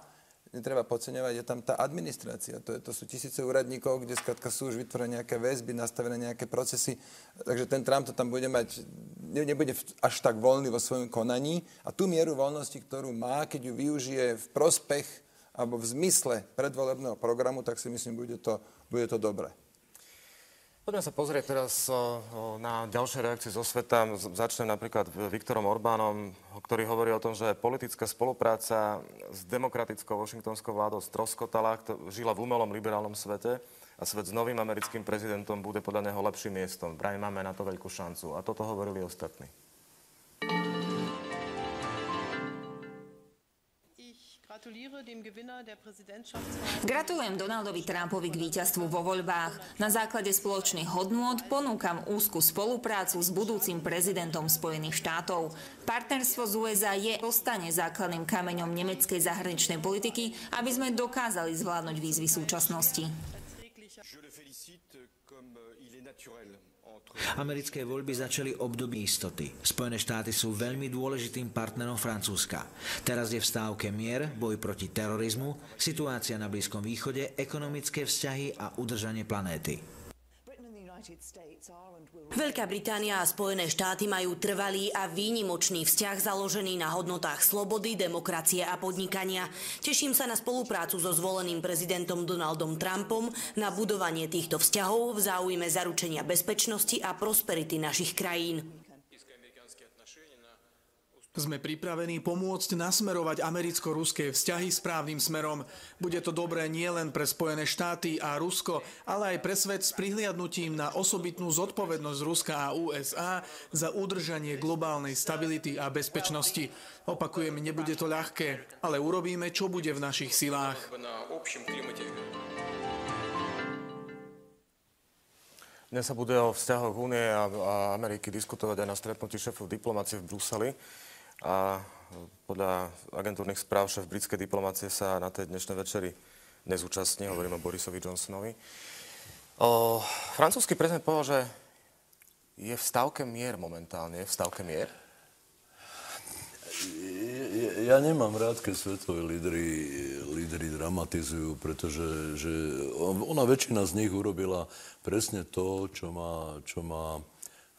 netreba podceňovať, je tam tá administrácia. To sú tisíce úradníkov, kde skrátka sú už vytvorené nejaké väzby, nastavené nejaké procesy. Takže ten Trump to tam bude mať, nebude až tak voľný vo svojom konaní. A tú mieru voľnosti, ktorú má, keď ju využije v prospech alebo v zmysle predvolebného programu, tak si myslím, bude to dobré. Poďme sa pozrieť teraz na ďalšie reakcie zo sveta. Začnem napríklad Viktorom Orbánom, ktorý hovorí o tom, že politická spolupráca s demokratickou washingtonskou vládou stroskotala, žila v umelom liberálnom svete a svet s novým americkým prezidentom bude podľa neho lepším miestom. Vraj máme na to veľkú šancu. A toto hovorili ostatní. Gratulujem Donaldovi Trumpovi k víťazstvu vo voľbách. Na základe spoločných hodnôt ponúkam úzku spoluprácu s budúcim prezidentom Spojených štátov. Partnerstvo z USA ostane základným kameňom nemeckej zahraničnej politiky, aby sme dokázali zvládnuť výzvy súčasnosti. Americké voľby začali období istoty. Spojené štáty sú veľmi dôležitým partnerom Francúzska. Teraz je v stávke mier, boj proti terorizmu, situácia na Blízkom východe, ekonomické vzťahy a udržanie planéty. Veľká Británia a Spojené štáty majú trvalý a výnimočný vzťah založený na hodnotách slobody, demokracie a podnikania. Teším sa na spoluprácu so zvoleným prezidentom Donaldom Trumpom na budovanie týchto vzťahov v záujme zaručenia bezpečnosti a prosperity našich krajín. Sme pripravení pomôcť nasmerovať americko-ruské vzťahy správnym smerom. Bude to dobré nielen pre Spojené štáty a Rusko, ale aj pre svet s prihliadnutím na osobitnú zodpovednosť Ruska a USA za udržanie globálnej stability a bezpečnosti. Opakujem, nebude to ľahké, ale urobíme, čo bude v našich silách. Dnes sa bude o vzťahoch Únie a Ameriky diskutovať aj na stretnutí šéfov diplomácie v Bruseli. A podľa agentúrnych správ šéf britskej diplomácie sa na tej dnešnej večeri nezúčastní. Hovorím o Borisovi Johnsonovi. Francúzsky prezident povedal, že je v stávke mier momentálne. Je v stávke mier? Ja nemám rád, keď svetové lídri dramatizujú, pretože ona väčšina z nich urobila presne to, čo má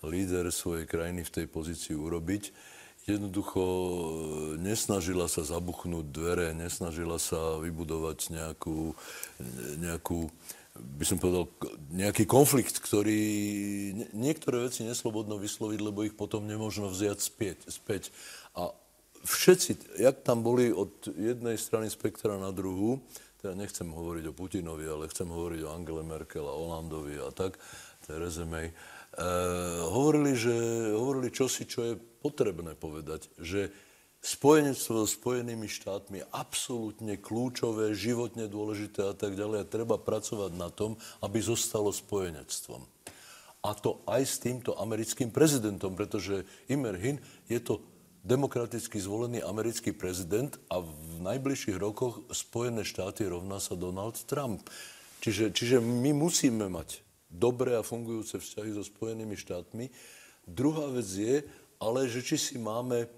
líder svojej krajiny v tej pozícii urobiť. Jednoducho nesnažila sa zabuchnúť dvere, nesnažila sa vybudovať nejakú, by som povedal, nejaký konflikt, ktorý niektoré veci neslobodno vysloviť, lebo ich potom nemožno vziať späť. A všetci, jak tam boli od jednej strany spektra na druhú, teda nechcem hovoriť o Putinovi, ale chcem hovoriť o Angele Merkel a Hollandovi a tak, Therese May, hovorili čosi, čo je potrebné povedať, že spojenectvo so Spojenými štátmi je absolútne kľúčové, životne dôležité a tak ďalej a treba pracovať na tom, aby zostalo spojenectvom. A to aj s týmto americkým prezidentom, pretože Immerhin je to demokraticky zvolený americký prezident a v najbližších rokoch Spojené štáty rovná sa Donald Trump. Čiže my musíme mať dobré a fungujúce vzťahy so Spojenými štátmi. Druhá vec je, ale že či si máme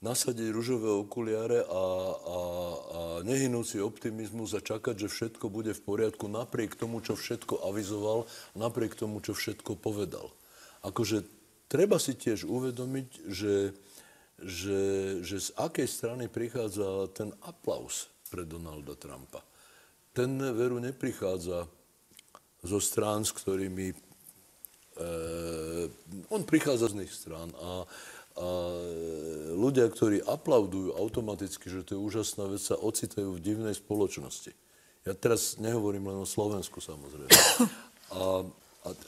nasadiť ružové okuliare a nehynúci optimizmus a čakať, že všetko bude v poriadku napriek tomu, čo všetko avizoval, napriek tomu, čo všetko povedal. Akože treba si tiež uvedomiť, že z akej strany prichádza ten aplaus pre Donalda Trumpa. Ten veru neprichádza zo strán, s ktorými on prichádza z iných strán a ľudia, ktorí aplaudujú automaticky, že to je úžasná vec, sa ocitajú v divnej spoločnosti. Ja teraz nehovorím len o Slovensku, samozrejme. A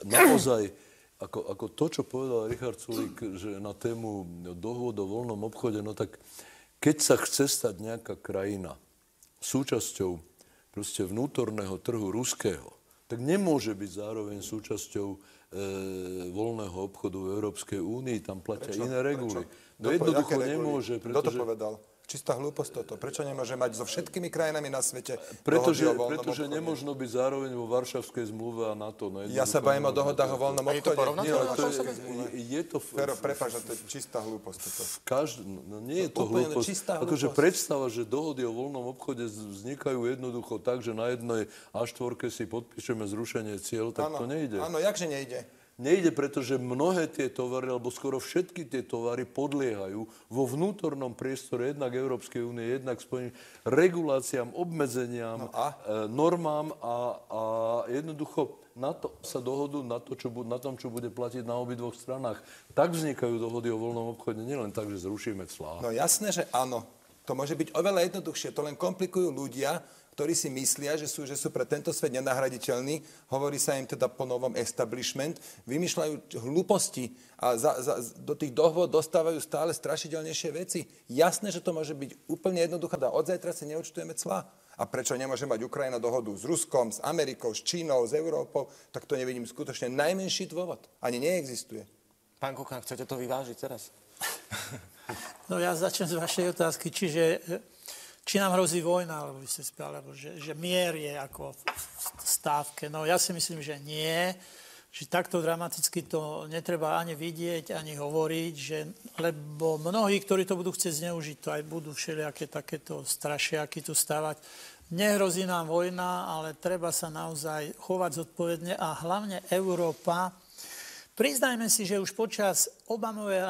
naozaj, ako to, čo povedal Richard Sulík, že na tému dohôd o voľnom obchode, no tak keď sa chce stať nejaká krajina súčasťou proste vnútorného trhu ruského, tak nemôže byť zároveň súčasťou voľného obchodu v Európskej únii. Tam platia iné reguly. No jednoducho nemôže, pretože... Kto to povedal? Čistá hlúposť toto. Prečo nemôže mať so všetkými krajinami na svete pretože obchode? nemožno byť zároveň vo Varšavskej zmluve a NATO. No ja sa bavím o dohodách o voľnom obchode. Prepáč, to je čistá hlúposť. Nie je to hlúposť. Akože predstava, že dohody o voľnom obchode vznikajú jednoducho tak, že na jednej A4 si podpíšeme zrušenie cieľ, tak to nejde. Áno, jakže nejde? Nejde, pretože mnohé tie tovary, alebo skoro všetky tie tovary podliehajú vo vnútornom priestore jednak Európskej únie, jednak Spojených reguláciám, obmedzeniam, normám a jednoducho na to sa dohodú na tom, čo bude platiť na obidvoch stranách. Tak vznikajú dohody o voľnom obchode, nielen tak, že zrušíme clá. No jasné, že áno. To môže byť oveľa jednoduchšie. To len komplikujú ľudia, ktorí si myslia, že sú pre tento svet nenahraditeľní. Hovorí sa im teda po novom establishment. Vymýšľajú hlúposti a do tých dohôd dostávajú stále strašidelnejšie veci. Jasné, že to môže byť úplne jednoduché. Od zajtra si neúčtujeme clá. A prečo nemôže mať Ukrajina dohodu s Ruskom, s Amerikou, s Čínou, s Európou? Tak to nevidím skutočne najmenší dôvod. Ani neexistuje. Pán Kukan, chcete to vyvážiť teraz? No ja začnem z vašej otázky. Či nám hrozí vojna, alebo vy ste spýtali, alebo že mier je ako v stávke. No ja si myslím, že nie. Že takto dramaticky to netreba ani vidieť, ani hovoriť, lebo mnohí, ktorí to budú chcieť zneužiť, to aj budú všelijaké takéto strašiaky tu stavať. Nehrozí nám vojna, ale treba sa naozaj chovať zodpovedne a hlavne Európa. Priznajme si, že už počas Obamovej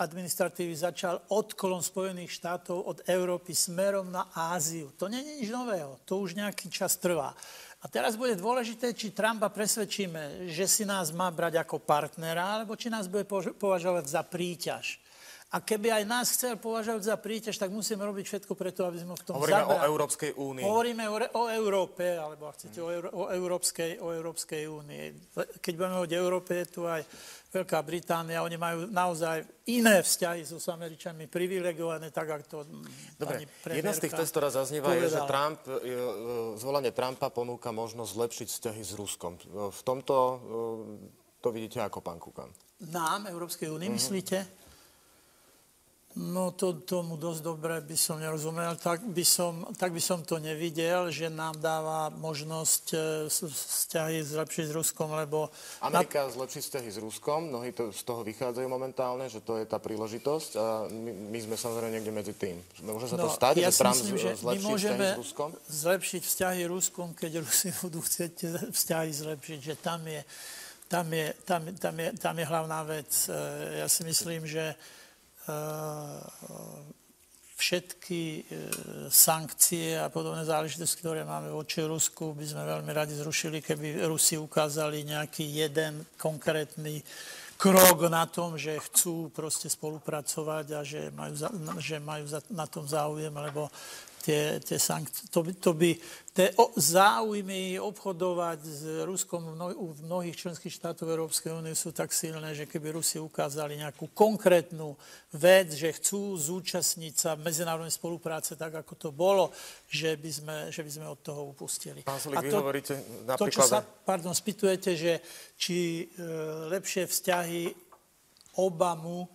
administratívy začal odklon Spojených štátov od Európy smerom na Áziu. To nie je nič nového, to už nejaký čas trvá. A teraz bude dôležité, či Trumpa presvedčíme, že si nás má brať ako partnera, alebo či nás bude považovať za príťaž. A keby aj nás chcel považovať za príťaž, tak musíme robiť všetko preto, aby sme v tom zabrali. Hovoríme o Európskej únii. Hovoríme o Európe, alebo ak chcete, o Európskej únii. Keď budeme hovoriť o Európe, je tu aj Veľká Británia. Oni majú naozaj iné vzťahy so Američanmi, privilegované, tak ako to pani premiérka. Jedna z tých testov zaznieva je, že zvolanie Trumpa ponúka možnosť zlepšiť vzťahy s Ruskom. V tomto to vidíte ako, pán Kukan? Nám, Európskej únii, myslíte? No tomu dosť dobre by som nerozumel. Tak by som to nevidel, že nám dáva možnosť vzťahy zlepšiť s Ruskom, lebo... Amerika zlepší vzťahy s Ruskom, mnohí z toho vychádzajú momentálne, že to je tá príležitosť a my sme samozrejme niekde medzi tým. Môže sa to stať, že Trump zlepší vzťahy s Ruskom? Zlepšiť vzťahy s Ruskom, keď Rusi budú chcieť vzťahy zlepšiť, že tam je hlavná vec. Ja si myslím, že všetky sankcie a podobné záležitosti, ktoré máme voči Rusku, by sme veľmi radi zrušili, keby Rusi ukázali nejaký jeden konkrétny krok na tom, že chcú proste spolupracovať a že majú na tom záujem, lebo tie sankcie, tie záujmy obchodovať s Ruskom v mnohých členských štátoch Európskej únie sú tak silné, že keby Rusi ukázali nejakú konkrétnu vec, že chcú zúčastniť sa v medzinárodnej spolupráce tak, ako to bolo, že by sme od toho upustili. Pán Sulík, vy hovoríte napríklad... To, čo sa, spýtujete, že či lepšie vzťahy Obamu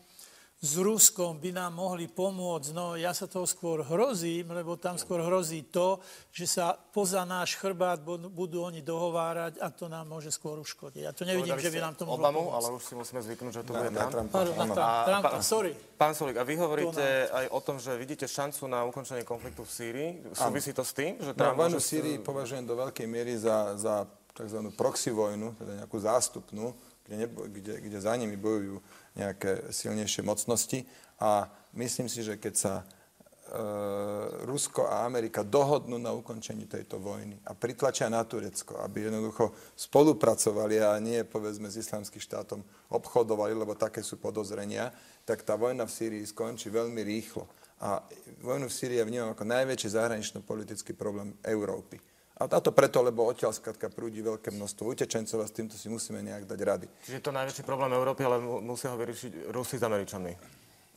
s Ruskom by nám mohli pomôcť, no ja sa toho skôr hrozím, lebo tam skôr hrozí to, že sa poza náš chrbát budú oni dohovárať a to nám môže skôr uškodiť. Ja to nevidím, že by nám to mohlo Obamu, pomôcť. ale už si musíme zvyknúť, že to bude Trump. Trumpa, sorry. Pán Sulík, a vy hovoríte aj o tom, že vidíte šancu na ukončenie konfliktu v Sýrii. Súvisí to s tým, že Trump vojnu v Sýrii považujem do veľkej miery za tzv. Proxy vojnu, teda nejakú zástupnú, kde za nimi bojujú nejaké silnejšie mocnosti. A myslím si, že keď sa Rusko a Amerika dohodnú na ukončení tejto vojny a pritlačia na Turecko, aby jednoducho spolupracovali a nie, povedzme, s Islamským štátom obchodovali, lebo také sú podozrenia, tak tá vojna v Sýrii skončí veľmi rýchlo. A vojnu v Sýrii vnímam ako najväčší zahranično-politický problém Európy. A to preto, lebo odtiaľ skrátka prúdi veľké množstvo utečencov a s týmto si musíme nejak dať rady. Čiže to najväčší problém Európy, ale musia ho vyriešiť Rusi s Američanmi.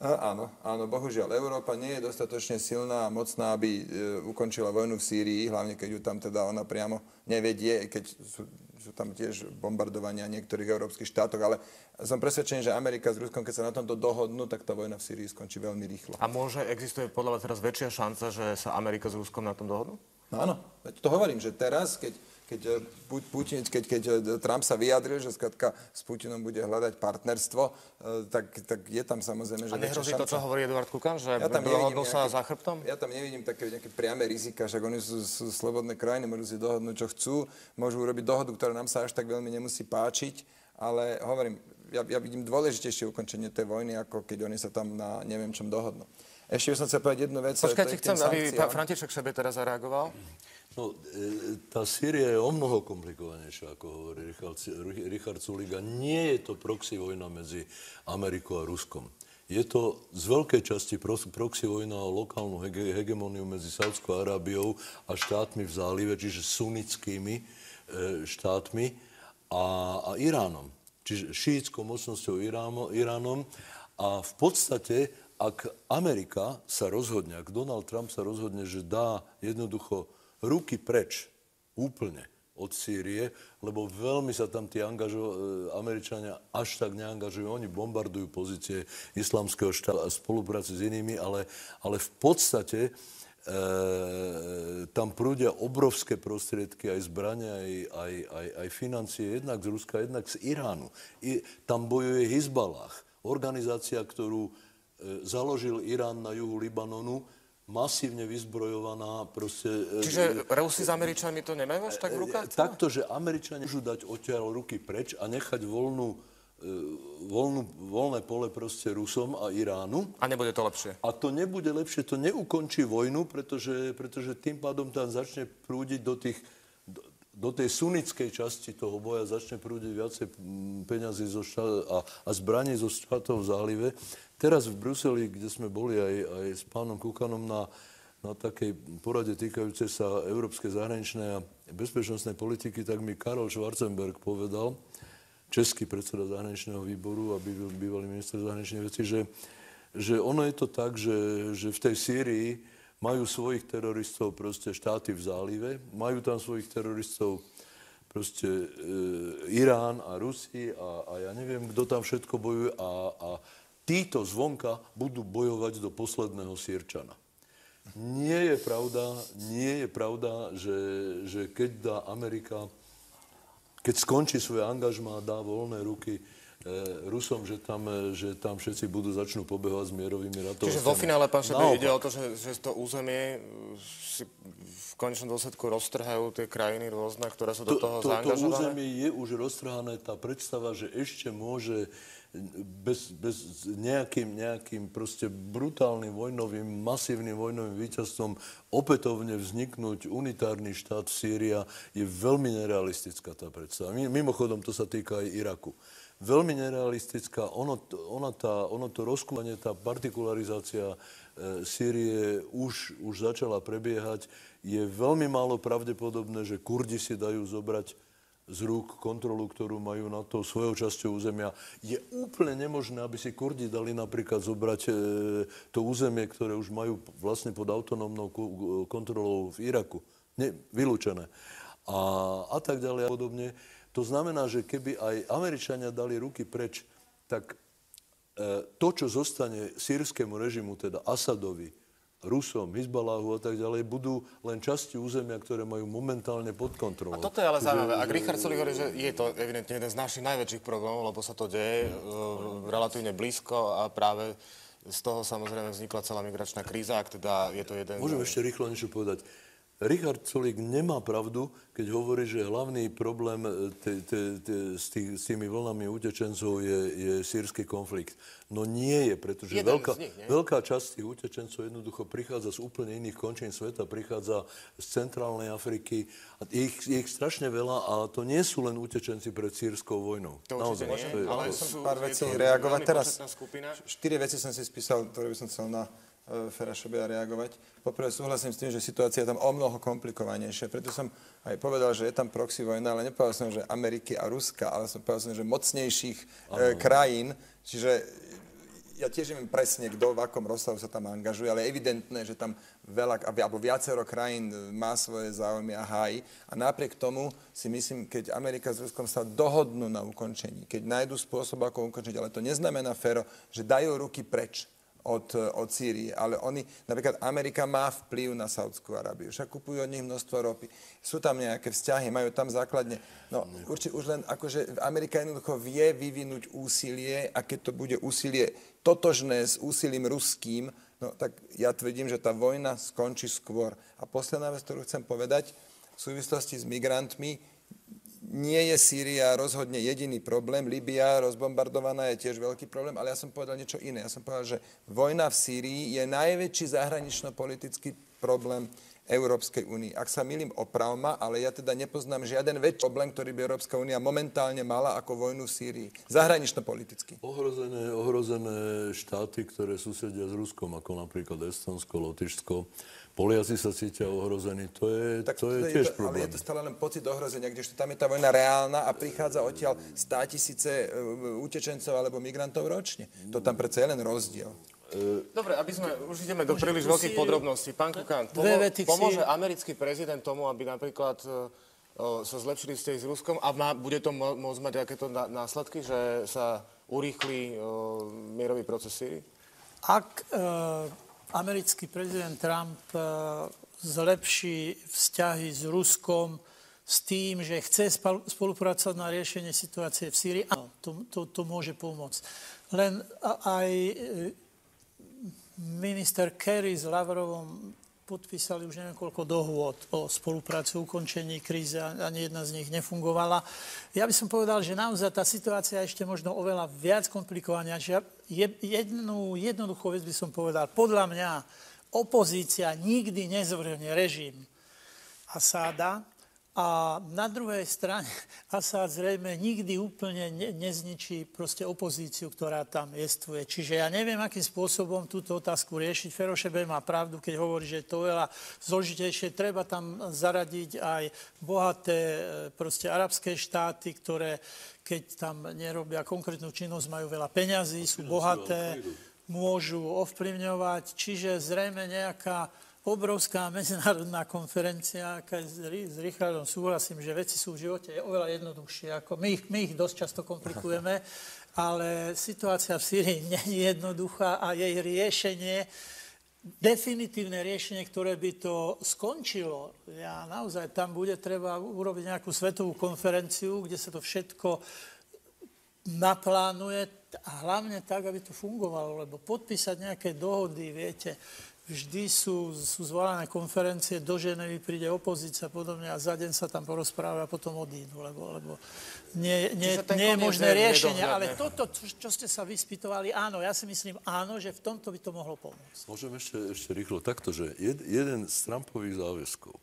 Áno, bohužiaľ. Európa nie je dostatočne silná a mocná, aby ukončila vojnu v Sýrii, hlavne keď ju tam teda ona priamo nevedie, keď sú tam tiež bombardovania niektorých európskych štátoch, ale som presvedčený, že Amerika s Ruskom, keď sa na tomto dohodnú, tak tá vojna v Sýrii skončí veľmi rýchlo. A existuje podľa vás teraz väčšia šanca, že sa Amerika s Ruskom na tom dohodnú? No áno, to hovorím, že teraz, keď Trump sa vyjadril, že skrátka s Putinom bude hľadať partnerstvo, tak je tam samozrejme, že väčšia šanca. A nehrozí to, čo hovorí Eduard Kukan, že dohodnú sa za chrbtom? Ja tam nevidím také nejaké priame rizika, však oni sú slobodné krajiny, môžu si dohodnúť, čo chcú, môžu urobiť dohodu, ktorá nám sa až tak veľmi nemusí páčiť, ale hovorím, ja vidím dôležitejšie ukončenie tej vojny, ako keď oni sa tam na neviem čom dohodnú. Ešte som chcel povedať jednu vec. Počkajte, chcem, aby František Šebe teraz zareagoval. No, tá Sýria je o mnoho komplikovanejšia, ako hovorí Richard Sulík. Nie je to proxy vojna medzi Amerikou a Ruskom. Je to z veľkej časti proxy vojna o lokálnu hegemóniu medzi Saudskou Arábiou a štátmi v zálive, čiže sunnickými štátmi a Iránom. Čiže šíitskou mocnosťou Iránom. A v podstate ak Amerika sa rozhodne, ak Donald Trump sa rozhodne, že dá jednoducho ruky preč úplne od Sýrie, lebo veľmi sa tam tí Američania až tak neangažujú. Oni bombardujú pozície islamského štátu a spolupráci s inými, ale v podstate tam prúdia obrovské prostriedky, aj zbrania, aj financie, jednak z Ruska, jednak z Iránu. Tam bojuje Hizballah, organizácia, ktorú založil Irán na juhu Libanonu, masívne vyzbrojovaná proste... Čiže Rusi s Američanmi to nemajú až tak v rukách? Takto, že Američania môžu dať odtiaľ ruky preč a nechať voľné pole proste Rusom a Iránu. A nebude to lepšie? A to nebude lepšie, to neukončí vojnu, pretože tým pádom tam začne prúdiť do tej sunnickej časti toho boja začne prúdiť viacej peňazí a zbraní zo štátov v zálive. Teraz v Bruseli, kde sme boli aj s pánom Kukanom na takej porade týkajúcej sa európskej zahraničnej a bezpečnostnej politiky, tak mi Karol Schwarzenberg povedal, český predseda zahraničného výboru a bývalý minister zahraničných vecí, že ono je to tak, že v tej Sýrii majú svojich teroristov proste štáty v zálive, majú tam svojich teroristov proste Irán a Rusi a ja neviem, kto tam všetko bojuje a títo zvonka budú bojovať do posledného Sýrčana. Nie je pravda, že keď dá Amerika, keď skončí svoje angažmá, dá voľné ruky Rusom, že tam všetci začnú pobehovať s mierovými ratovosťami. Čiže vo finále, pán Šebe, ide o to, že to územie si v konečnom dôsledku roztrhajú tie krajiny rôzne, ktoré sú do toho zaangažované? To územie je už roztrhané. Tá predstava, že ešte môže bez nejakým proste brutálnym vojnovým, masívnym vojnovým víťazstvom opätovne vzniknúť unitárny štát Sýria, je veľmi nerealistická tá predstava. Mimochodom, to sa týka aj Iraku. Veľmi nerealistická. Ono to rozkúmanie, tá partikularizácia Sýrie už začala prebiehať. Je veľmi málo pravdepodobné, že Kurdi si dajú zobrať z rúk kontrolu, ktorú majú nad tou svojou časťou územia. Je úplne nemožné, aby si Kurdi dali napríklad zobrať to územie, ktoré už majú vlastne pod autonómnou kontrolou v Iraku. Vylúčené. A tak ďalej a podobne. To znamená, že keby aj Američania dali ruky preč, tak to, čo zostane sýrskému režimu, teda Asadovi, Rusom, Hizbaláhu a tak ďalej, budú len časti územia, ktoré majú momentálne pod kontrolou. A toto je ale zaujímavé. Ak Richard Sulík hovorí, že je to evidentne jeden z našich najväčších problémov, lebo sa to deje relatívne blízko a práve z toho samozrejme vznikla celá migračná kríza, ak teda je to jeden... Môžem ešte rýchlo niečo povedať. Richard Sulík nemá pravdu, keď hovorí, že hlavný problém s tými vlnami utečencov je sírsky konflikt. No nie je, pretože veľká časť tých utečencov jednoducho prichádza z úplne iných končín sveta, prichádza z centrálnej Afriky. Je ich strašne veľa a to nie sú len utečenci pred sírskou vojnou. To určite nie, ale pár vecí reagovať. Teraz 4 veci som si spísal, ktoré by som chcel na Fera Šobea reagovať. Poprvé súhlasím s tým, že situácia je tam o mnoho komplikovanejšia. Preto som aj povedal, že je tam proxy vojna, ale nepovedal som, že Ameriky a Ruska, ale som povedal som, že mocnejších krajín. Čiže ja tiež neviem presne, kto v akom rozsahu sa tam angažuje, ale je evidentné, že tam veľa, alebo viacero krajín má svoje záujmy a hájí. A napriek tomu si myslím, keď Amerika s Ruskom sa dohodnú na ukončení, keď nájdu spôsob, ako ukončiť, ale to neznamená, Fero, že dajú ruky preč od Sýrie, ale napríklad Amerika má vplyv na Saúdskú Arábiu, však kupujú od nich množstvo ropy, sú tam nejaké vzťahy, majú tam základne, no určite už len akože Amerika jednoducho vie vyvinúť úsilie a keď to bude úsilie totožné s úsilím ruským, no tak ja tvrdím, že tá vojna skončí skôr. A posledná vec, ktorú chcem povedať v súvislosti s migrantmi, nie je Sýria rozhodne jediný problém. Libya rozbombardovaná je tiež veľký problém, ale ja som povedal niečo iné. Ja som povedal, že vojna v Sýrii je najväčší zahranično-politický problém Európskej únie. Ak sa milím, oprav ma, ale ja teda nepoznám žiaden väčší problém, ktorý by Európska únia momentálne mala ako vojnu v Sýrii. Zahranično-politicky. Ohrozené štáty, ktoré susedia s Ruskom, ako napríklad Estonsko, Lotyšsko, Poliaci sa cítia ohrození, to je tiež problém. Ale je to stále len pocit ohrozenia, kdežto tam je tá vojna reálna a prichádza odtiaľ 100 000 utečencov alebo migrantov ročne. To tam predsa je len rozdiel. Dobre, aby sme už ideme do príliš veľkých podrobností. Pán Kukan, pomôže americký prezident tomu, aby napríklad sa zlepšili vzťahy s Ruskom a bude to môcť mať akéto následky, že sa urýchli mierový proces Sýrii? Ak americký prezident Trump zlepší vzťahy s Ruskom s tým, že chce spolupracovať na riešenie situácie v Sýrii, áno, to môže pomôcť. Len aj minister Kerry s Lavrovom podpísali už neviem koľko dohôd o spolupráci, ukončení krízy a ani jedna z nich nefungovala. Ja by som povedal, že naozaj tá situácia je ešte možno oveľa viac komplikovaná. Jednu jednoduchú vec by som povedal. Podľa mňa opozícia nikdy nezvrhne režim Asáda a na druhej strane Asád zrejme nikdy úplne nezničí proste opozíciu, ktorá tam jestvuje. Čiže ja neviem, akým spôsobom túto otázku riešiť. Fero Šebe má pravdu, keď hovorí, že je to veľa zložitejšie. Treba tam zaradiť aj bohaté proste arabské štáty, ktoré keď tam nerobia konkrétnu činnosť, majú veľa peňazí, sú bohaté, môžu ovplyvňovať. Čiže zrejme nejaká obrovská medzinárodná konferencia, s Richardom súhlasím, že veci sú v živote oveľa jednoduchšie. Ako my ich dosť často komplikujeme, ale situácia v Sýrii nie je jednoduchá a jej riešenie, definitívne riešenie, ktoré by to skončilo. Naozaj tam bude treba urobiť nejakú svetovú konferenciu, kde sa to všetko naplánuje a hlavne tak, aby to fungovalo, lebo podpísať nejaké dohody, viete, vždy sú zvolané konferencie, do Ženevy príde opozícia podobne a za deň sa tam porozprávajú a potom odídu, lebo nie je možné riešenie. Ale toto, čo ste sa vyspytovali, áno, ja si myslím áno, že v tomto by to mohlo pomôcť. Môžem ešte rýchlo takto, že jeden z Trumpových záväzkov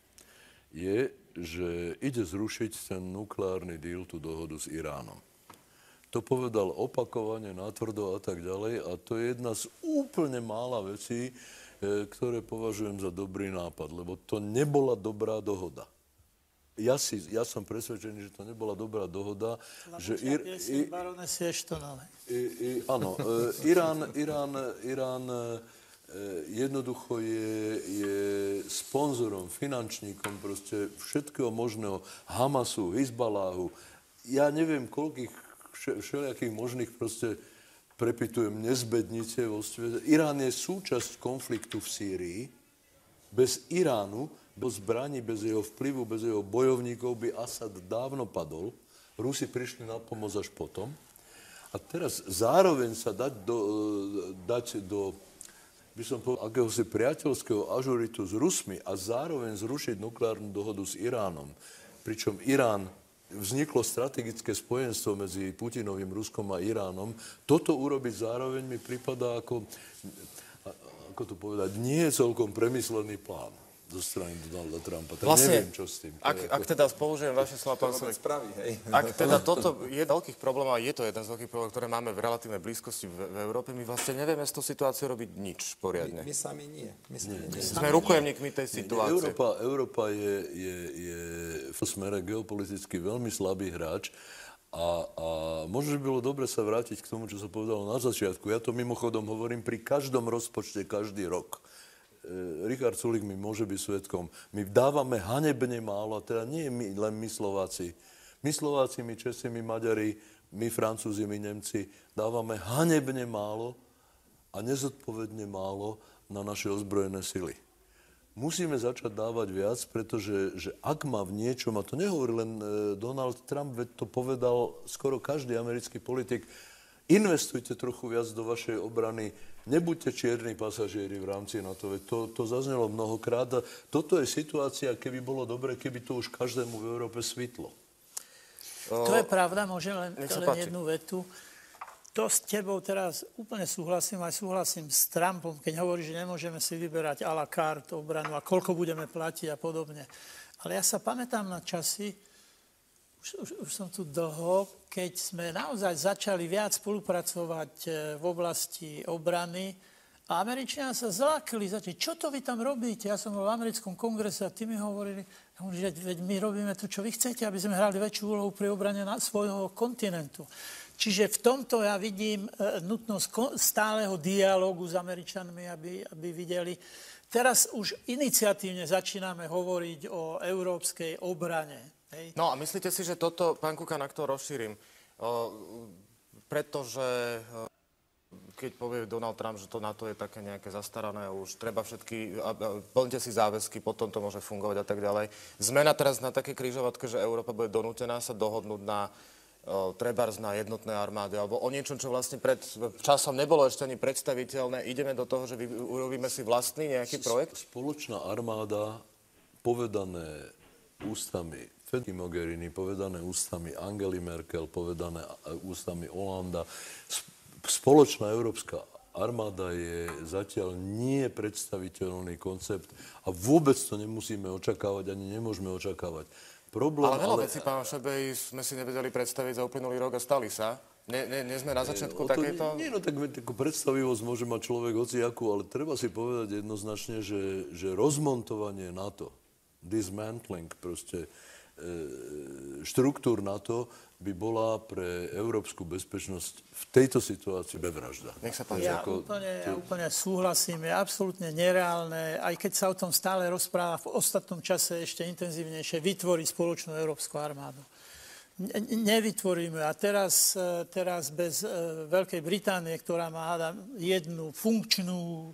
je, že ide zrušiť ten nukleárny deal, tú dohodu s Iránom. To povedal opakovane, natvrdo a tak ďalej a to je jedna z úplne mála vecí, ktoré považujem za dobrý nápad, lebo to nebola dobrá dohoda. Ja som presvedčený, že to nebola dobrá dohoda, že áno, Irán jednoducho je sponzorom, finančníkom proste všetkého možného, Hamasu, Hizbaláhu, ja neviem koľkých všelijakých možných proste prepytujem, nezbednice vo svete. Irán je súčasť konfliktu v Sýrii. Bez Iránu, bez zbraní, bez jeho vplyvu, bez jeho bojovníkov by Asad dávno padol. Rusi prišli na pomoc až potom. A teraz zároveň sa dať do by som povedal, akéhosi priateľského ažuritu s Rusmi a zároveň zrušiť nukleárnu dohodu s Iránom. Pričom vzniklo strategické spojenstvo medzi Putinovým Ruskom a Iránom. Toto urobiť zároveň mi prípada ako to povedať, nie je celkom premyslený plán zo strany Donalda Trumpa. Tak vlastne, neviem, čo s tým. Ak teda použijem vaše slova, pán Solik, ak teda toto je veľkých problémov, a je to jeden z veľkých problémov, ktoré máme v relatívnej blízkosti v Európe, my vlastne nevieme z toho situáciu robiť nič poriadne. My sami nie. Sme rukojemníkmi tej situácie. Európa je v smere geopoliticky veľmi slabý hráč a možno, že bylo dobre sa vrátiť k tomu, čo sa povedalo na začiatku. Ja to mimochodom hovorím pri každom rozpočte, každý rok. Richard Sulík mi môže byť svedkom. My dávame hanebne málo, a teda nie len my Slováci. My Slováci, my Česi, my Maďari, my Francúzi, my Nemci dávame hanebne málo a nezodpovedne málo na naše ozbrojené sily. Musíme začať dávať viac, pretože ak má v niečom, a to nehovorí len Donald Trump, veď to povedal skoro každý americký politik, investujte trochu viac do vašej obrany, nebuďte čierni pasažieri v rámci NATO. To zaznelo mnohokrát. A toto je situácia, keby bolo dobre, keby to už každému v Európe svitlo. To je pravda, môžem len jednu vetu. To s tebou teraz úplne súhlasím, aj súhlasím s Trumpom, keď hovorí, že nemôžeme si vyberať à la carte obranu a koľko budeme platiť a podobne. Ale ja sa pamätám na časy, už som tu dlho, keď sme naozaj začali viac spolupracovať v oblasti obrany a Američania sa zlákli, čo to vy tam robíte? Ja som bol v americkom kongrese a tí mi hovorili, že veď my robíme to, čo vy chcete, aby sme hrali väčšiu úlohu pri obrane svojho kontinentu. Čiže v tomto ja vidím nutnosť stáleho dialógu s Američanmi, aby videli. Teraz už iniciatívne začíname hovoriť o európskej obrane. Hej. No a myslíte si, že toto, pán Kukan, ak to rozšírim, pretože keď povie Donald Trump, že to NATO je také nejaké zastarané, už treba plňte si záväzky, potom to môže fungovať a tak ďalej. Zmena teraz na také križovatke, že Európa bude donútená sa dohodnúť na trebárs na jednotnej armáde, alebo o niečom, čo vlastne pred časom nebolo ešte ani predstaviteľné. Ideme do toho, že urobíme si vlastný nejaký projekt? Spoločná armáda, povedané ústami Federica Mogherini, povedané ústami Angely Merkel, povedané ústami Hollanda. Spoločná európska armáda je zatiaľ nie predstaviteľný koncept a vôbec to nemusíme očakávať, ani nemôžeme očakávať. Ale veľa vecí, pán Šebej, sme si nevedeli predstaviť za uplynulý rok a stali sa. Nie sme na začiatku takéto? Nie, no tak takú predstavivosť môže mať človek hociakú, ale treba si povedať jednoznačne, že rozmontovanie NATO, dismantling proste štruktúr NATO by bola pre európsku bezpečnosť v tejto situácii vražda. Nech sa páči. Ja úplne súhlasím, je absolútne nereálne, aj keď sa o tom stále rozpráva v ostatnom čase ešte intenzívnejšie, vytvoriť spoločnú európsku armádu. Nevytvoríme. A teraz bez Veľkej Británie, ktorá má jednu funkčnú,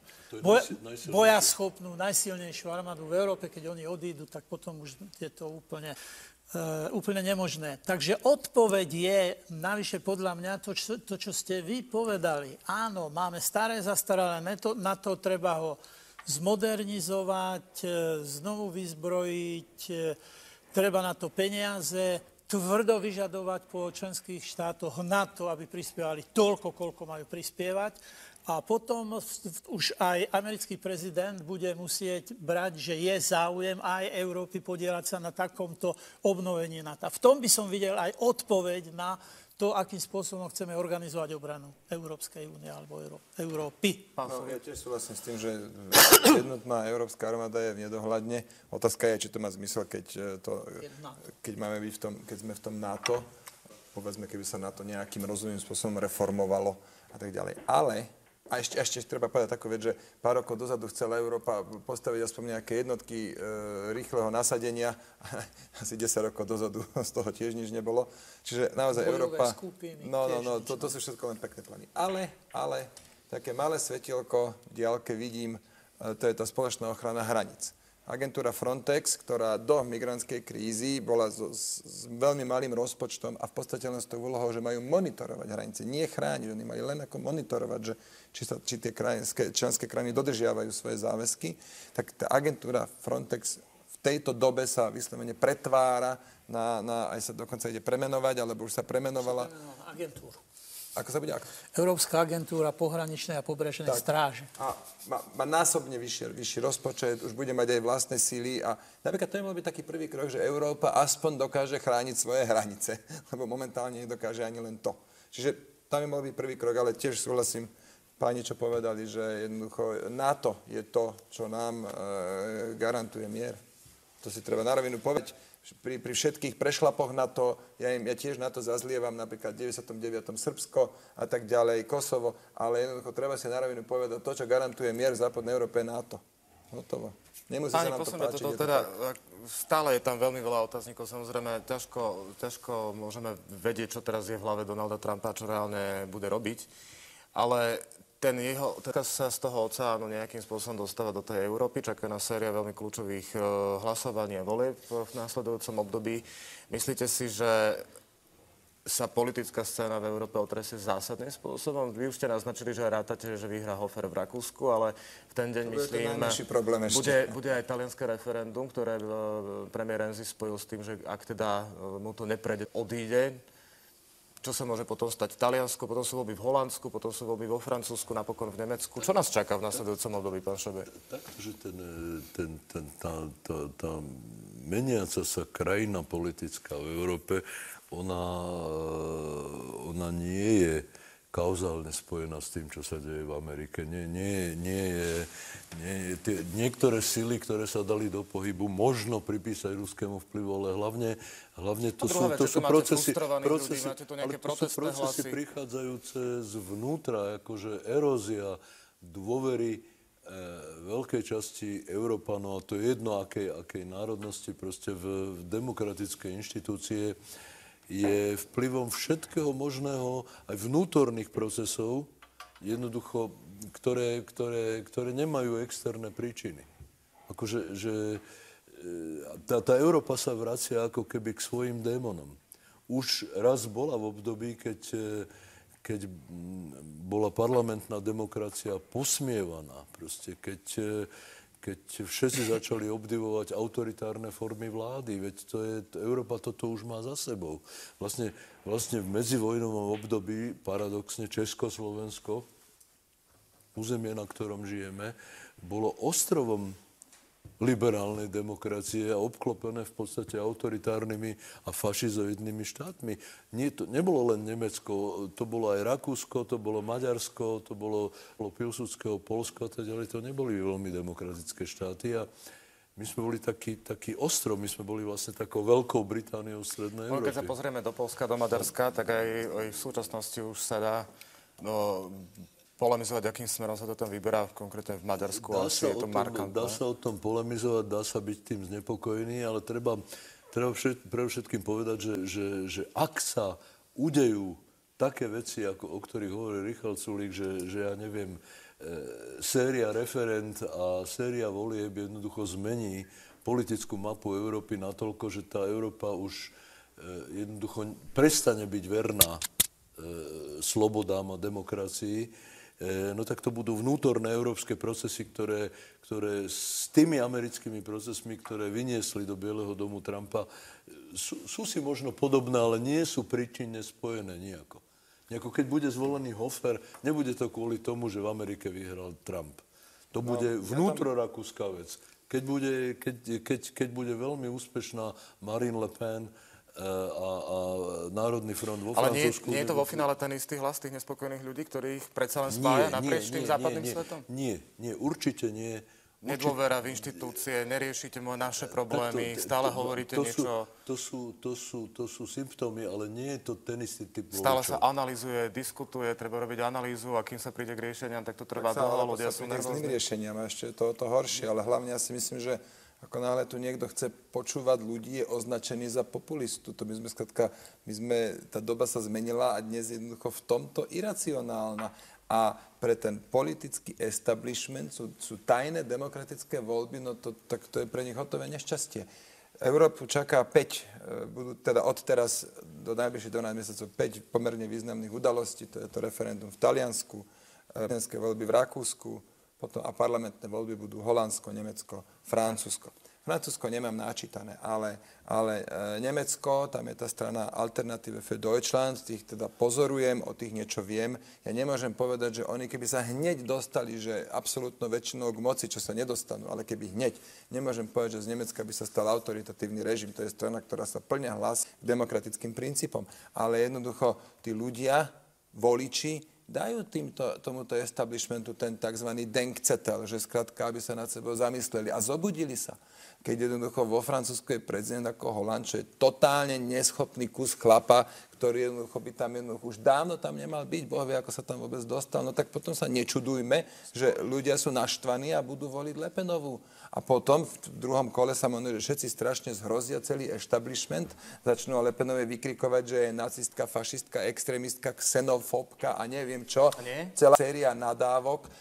bojaschopnú, najsilnejšiu armádu v Európe, keď oni odídu, tak potom už je to úplne nemožné. Takže odpoveď je, navyše podľa mňa, to, čo ste vy povedali. Áno, máme staré, zastaralé, na to treba ho zmodernizovať, znovu vyzbrojiť, treba na to peniaze, tvrdo vyžadovať po členských štátoch na to, aby prispievali toľko, koľko majú prispievať. A potom už aj americký prezident bude musieť brať, že je záujem aj Európy podieľať sa na takomto obnovení NATO. V tom by som videl aj odpoveď na to, akým spôsobom chceme organizovať obranu Európskej únie alebo Európy. No, ja tiež súhlasím s tým, že jednotná európska armáda je v nedohľadne. Otázka je, či to má zmysel, keď sme v tom NATO, povedzme, keby sa NATO nejakým rozumným spôsobom reformovalo a tak ďalej. Ale A ešte treba povedať takú vec, že pár rokov dozadu chcela Európa postaviť aspoň nejaké jednotky rýchleho nasadenia. Asi 10 rokov dozadu z toho tiež nič nebolo. Čiže naozaj Európa... Skupiny, to sú všetko len pekné plány. Ale také malé svetielko v diaľke vidím, to je tá spoločná ochrana hraníc. Agentúra Frontex, ktorá do migrantskej krízy bola s veľmi malým rozpočtom a v podstate len s tou úlohou, že majú monitorovať hranice, nie chrániť. Oni mali len ako monitorovať, že či tie členské krajiny dodržiavajú svoje záväzky. Tak tá agentúra Frontex v tejto dobe sa vyslovene pretvára aj sa dokonca ide premenovať, alebo už sa premenovala. Agentúru. Ako sa bude? Európska agentúra pohraničnej a pobrežnej stráže. A má násobne vyšší rozpočet, už bude mať aj vlastné síly a napríklad to mohol byť taký prvý krok, že Európa aspoň dokáže chrániť svoje hranice, lebo momentálne nedokáže ani len to. Čiže tam by mohol byť prvý krok, ale tiež súhlasím páni, čo povedali, že jednoducho NATO je to, čo nám garantuje mier. To si treba na rovinu povedať. Pri všetkých prešlapoch na to, ja tiež na to zazlievam, napríklad v 99. Srbsko a tak ďalej, Kosovo, ale jednoducho treba si na rovinu povedať, to, čo garantuje mier v západnej Európe, je NATO. Hotovo. Nemusí sa nám to páčiť. Stále je tam veľmi veľa otáznikov, samozrejme ťažko môžeme vedieť, čo teraz je v hlave Donalda Trumpa, čo reálne bude robiť, ale teraz sa z toho oceánu nejakým spôsobom dostáva do tej Európy. Čaká na séria veľmi kľúčových hlasovaní a volieb v následujúcom období. Myslíte si, že sa politická scéna v Európe otresie zásadným spôsobom? Vy už ste naznačili, že rátate, že vyhrá Hofer v Rakúsku, ale v ten deň, myslím, bude aj talianské referendum, ktoré premiér Renzi spojil s tým, že ak teda mu to neprejde, odíde. Čo sa môže potom stať v Taliansku, potom sú voľby v Holandsku, potom sú voľby vo Francúzsku, napokon v Nemecku. Čo nás čaká v nasledujúcom období, pán Šeber? Takže tá meniaca sa krajina politická v Európe, ona nie je kauzálne spojená s tým, čo sa deje v Amerike. Niektoré sily, ktoré sa dali do pohybu, možno pripísať ruskému vplyvu, ale hlavne to sú procesy prichádzajúce zvnútra, akože erózia dôvery veľkej časti Európanov, a to je jedno, akej národnosti, proste v demokratické inštitúcie, je vplyvom všetkého možného aj vnútorných procesov, jednoducho, ktoré nemajú externé príčiny. Akože, tá Európa sa vracia ako keby k svojim démonom. Už raz bola v období, keď bola parlamentná demokracia posmievaná, proste, keď všetci začali obdivovať autoritárne formy vlády, veď Európa toto už má za sebou. Vlastne v medzivojnovom období, paradoxne Československo, územie, na ktorom žijeme, bolo ostrovom liberálnej demokracie a obklopené v podstate autoritárnymi a fašizoidnými štátmi. Nebolo len Nemecko, to bolo aj Rakúsko, to bolo Maďarsko, to bolo Pilsudského Poľsko a tak ďalej. To neboli veľmi demokratické štáty a my sme boli taký ostrov, my sme boli vlastne takou Veľkou Britániou Strednej Európy. Keď sa pozrieme do Poľska, do Maďarska, tak aj v súčasnosti už sa dá polemizovať, akým smerom sa to tam vyberá, konkrétne v Maďarsku, ale je to markantné. Dá sa o tom polemizovať, dá sa byť tým znepokojený, ale treba predovšetkým povedať, že ak sa udejú také veci, o ktorých hovorí Richard Sulík, že ja neviem, séria referend a séria volieb jednoducho zmení politickú mapu Európy natoľko, že tá Európa už jednoducho prestane byť verná slobodám a demokracii, no tak to budú vnútorné európske procesy, ktoré s tými americkými procesmi, ktoré vyniesli do Bieleho domu Trumpa, sú si možno podobné, ale nie sú príčinne spojené nejako. Keď bude zvolený Hofer, nebude to kvôli tomu, že v Amerike vyhral Trump. To bude vnútrorakúska vec. Keď bude veľmi úspešná Marine Le Pen, a Národný front vo Francúzsku. Ale nie je to vo finále ten istý hlas tých nespokojných ľudí, ktorých predsa len spája naprieč tým západným svetom? Nie, určite nie. nedôvera v inštitúcie, neriešite naše problémy, stále hovoríte niečo... To sú symptómy, ale nie je to ten istý typ voličov. Stále sa analyzuje, diskutuje, treba robiť analýzu a kým sa príde k riešeniam, tak to trvá dlho, ľudia sú nervózni. Zlým riešeniam a ešte to horšie, ale hlavne ja si myslím, že ako náhle tu niekto chce počúvať ľudí, je označený za populistu. Tá doba sa zmenila a dnes jednoducho v tomto iracionálna. A pre ten politický establishment sú tajné demokratické voľby, tak to je pre nich hotové nešťastie. Európu čaká 5, budú teda od teraz do najbližších 12 mesiacov 5 pomerne významných udalostí. To je to referendum v Taliansku, prezidentské voľby v Rakúsku, potom a parlamentné voľby budú Holandsko, Nemecko, Francúzsko. Francúzsko nemám načítané, ale Nemecko, tam je tá strana Alternative für Deutschland, tých teda pozorujem, o tých niečo viem. Ja nemôžem povedať, že oni keby sa hneď dostali, že absolútnou väčšinou k moci, čo sa nedostanú, ale keby hneď, nemôžem povedať, že z Nemecka by sa stal autoritatívny režim. To je strana, ktorá sa plne hlásí k demokratickým princípom. Ale jednoducho tí ľudia, voliči, dajú tomuto establishmentu ten tzv. Denkzettel, že skrátka, aby sa nad sebou zamysleli a zobudili sa. Keď jednoducho vo Francúzsku je prezident ako Hollande, čo je totálne neschopný kus chlapa, ktorý jednoducho by tam už dávno tam nemal byť, Boh vie, ako sa tam vôbec dostal, no tak potom sa nečudujme, že ľudia sú naštvaní a budú voliť Le Penovú. A potom v druhom kole sa možno, že všetci strašne zhrozia celý establishment, začnú o Le Penovej vykrikovať, že je nacistka, fašistka, extrémistka, xenofóbka a neviem čo. Celá séria nadávok.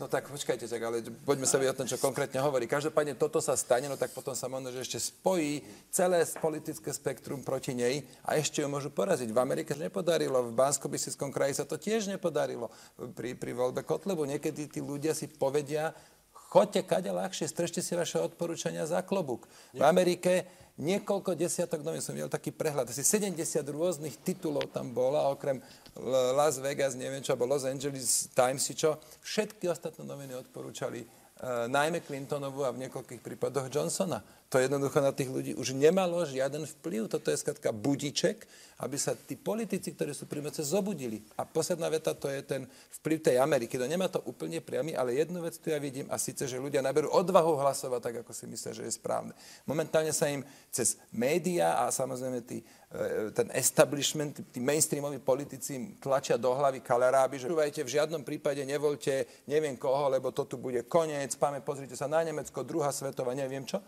No tak počkajte, ale poďme sa o tom, čo konkrétne hovorí. Každopádne toto sa stane, no tak potom sa možno, že ešte spojí celé politické spektrum proti nej a ešte ju môžu poraziť. V Amerike sa nepodarilo, v Banskobystrickom kraji sa to tiež nepodarilo pri voľbe Kotlebu. Niekedy tí ľudia si povedia, choďte kade ľahšie, stržte si vaše odporúčania za klobúk. V Amerike niekoľko desiatok novín, som videl taký prehľad, asi 70 rôznych titulov tam bola, okrem Las Vegas, neviem čo, alebo Los Angeles Times, čo. Všetky ostatné noviny odporúčali najmä Clintonovu a v niekoľkých prípadoch Johnsona. To jednoducho na tých ľudí už nemalo žiaden vplyv. Toto je skrátka budiček, aby sa tí politici, ktorí sú pri moci, zobudili. A posledná veta, to je ten vplyv tej Ameriky. To nemá to úplne priamy, ale jednu vec tu ja vidím, a síce, že ľudia naberú odvahu hlasovať tak, ako si myslia, že je správne. Momentálne sa im cez médiá a samozrejme ten establishment, tí mainstreamoví politici tlačia do hlavy kaleráby, že v žiadnom prípade nevoľte neviem koho, lebo to tu bude koniec, pozrite sa na Nemecko, druhá svetová, neviem čo.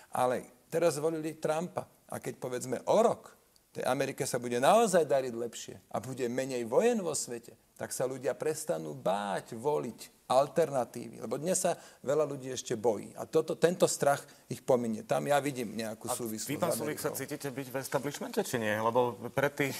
Ale teraz zvolili Trumpa. A keď povedzme o rok, tej Amerike sa bude naozaj dariť lepšie a bude menej vojen vo svete, tak sa ľudia prestanú báť voliť alternatívy. Lebo dnes sa veľa ľudí ešte bojí. A tento strach ich pominie. Tam ja vidím nejakú súvislosť. Vy, pán Sulík, sa cítite byť v establishmente, či nie? Lebo pre tých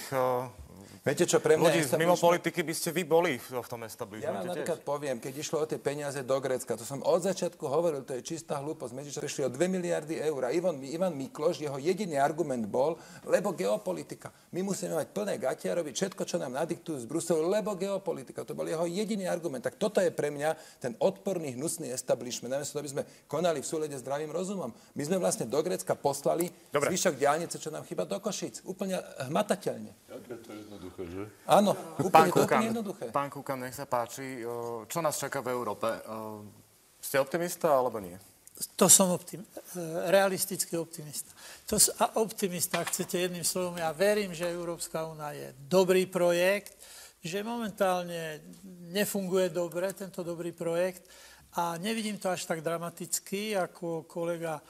viete čo, pre mňa ľudí mimo politiky by ste vy boli v tom establishmente. Ja vám napríklad poviem, keď išlo o tie peniaze do Grécka, to som od začiatku hovoril, to je čistá hlúposť. Medzičasom prišli o 2 miliardy eur. A Ivan Mikloš, jeho jediný argument bol, lebo geopolitika. My musíme mať plné gatia, robiť všetko, čo nám nadiktujú z Bruselu, lebo geopolitika. To bol jeho jediný argument. Tak toto je pre mňa ten odporný, hnusný establishment. Namiesto toho, aby sme konali v súlade s zdravým rozumom. My sme vlastne do Grécka poslali zvyšok diaľnice, čo nám chýba do Košíc. Úplne hmatateľne. To je jednoduché, že? Áno, úplne jednoduché. Pán Kukan, nech sa páči. Čo nás čaká v Európe? Ste optimista, alebo nie? To som realistický optimista. Optimista, ak chcete jedným slovom, ja verím, že Európska únia je dobrý projekt, že momentálne nefunguje dobre tento dobrý projekt a nevidím to až tak dramaticky, ako kolega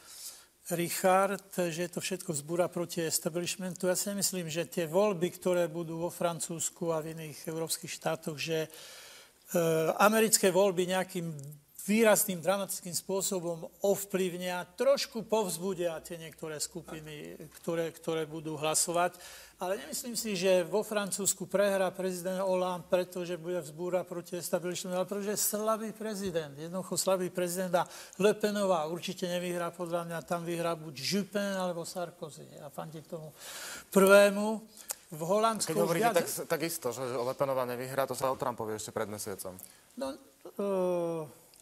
Richard, že to všetko vzbúra proti establishmentu. Ja si nemyslím, že tie voľby, ktoré budú vo Francúzsku a v iných európskych štátoch, že americké voľby nejakým výrazným, dramatickým spôsobom ovplyvnia, trošku povzbudia tie niektoré skupiny, ktoré budú hlasovať. Ale nemyslím si, že vo Francúzsku prehrá prezident Hollande, pretože bude vzbúrať proti establishmentu, ale pretože je slabý prezident. Jednoducho slabý prezident a Le Penová určite nevyhrá, podľa mňa tam vyhrá buď Juppé alebo Sarkozy. Ja fandím tomu prvému. V Holandsku... Keď hovoríte tak isto, že Le Penová nevyhrá, to sa o Trumpovi ešte pred mesiacom. No,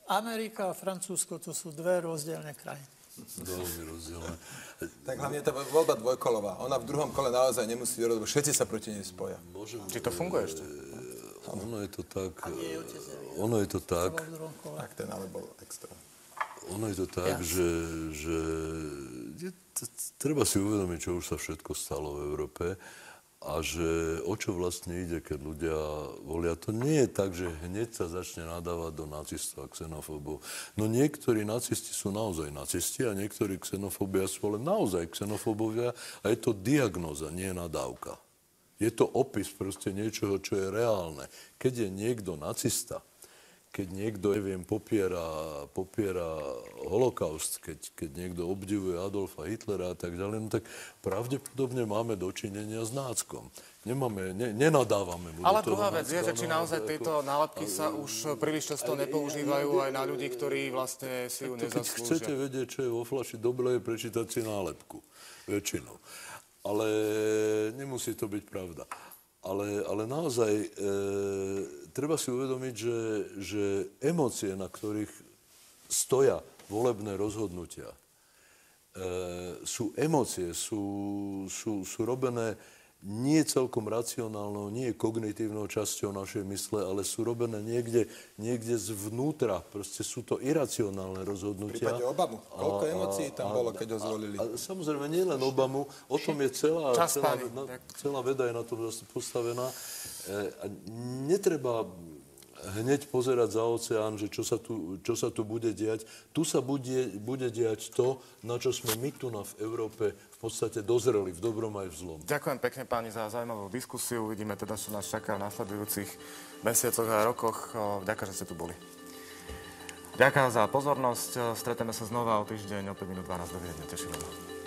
Amerika a Francúzsko to sú dve rozdielne krajiny. Veľmi rozdielne. Tak hlavne tá voľba dvojkolová. Ona v druhom kole naozaj nemusí vyrobiť, lebo všetci sa proti nej spoja. Či to funguje ešte? Ono je to tak. Ono je to tak. Tak ten ale bol extra. Ono je to tak, že treba si uvedomiť, čo už sa všetko stalo v Európe a že o čo vlastne ide, keď ľudia volia. To nie je tak, že hneď sa začne nadávať do nacistov a xenofóbov. No niektorí nacisti sú naozaj nacisti a niektorí xenofóbia sú ale naozaj xenofóbovia a je to diagnóza, nie nadávka. Je to opis proste niečoho, čo je reálne. Keď je niekto nacista, keď niekto, neviem, popiera holokaust, keď niekto obdivuje Adolfa Hitlera a tak ďalej, no tak pravdepodobne máme dočinenia s náckom. Nenadávame mu. Ale druhá vec je, že či naozaj tieto nálepky sa už príliš často nepoužívajú aj na ľudí, ktorí vlastne si ju nezaslúžia. Keď chcete vedieť, čo je vo fľaši, dobre je prečítať si nálepku. Väčšinou. Ale nemusí to byť pravda. Ale naozaj treba si uvedomiť, že emócie, na ktorých stoja volebné rozhodnutia, sú emócie, sú robené nie celkom racionálnou, nie kognitívnou časťou našej mysle, ale sú robené niekde zvnútra. Proste sú to iracionálne rozhodnutia. V prípade Obamu. Koľko emócií tam bolo, keď ho zvolili? A samozrejme, nie len Obamu. O tom je celá veda je na tom postavená. A netreba hneď pozerať za oceán, že čo sa tu bude diať. Tu sa bude diať to, na čo sme my tu v Európe v podstate dozreli, v dobrom aj v zlom. Ďakujem pekne, páni, za zaujímavú diskusiu. Uvidíme teda, čo nás čaká v nasledujúcich mesiacoch a rokoch. Ďakujem, že ste tu boli. Ďakujem za pozornosť. Stretneme sa znova o týždeň o 5 minút 12. Dovidenia. Teším sa.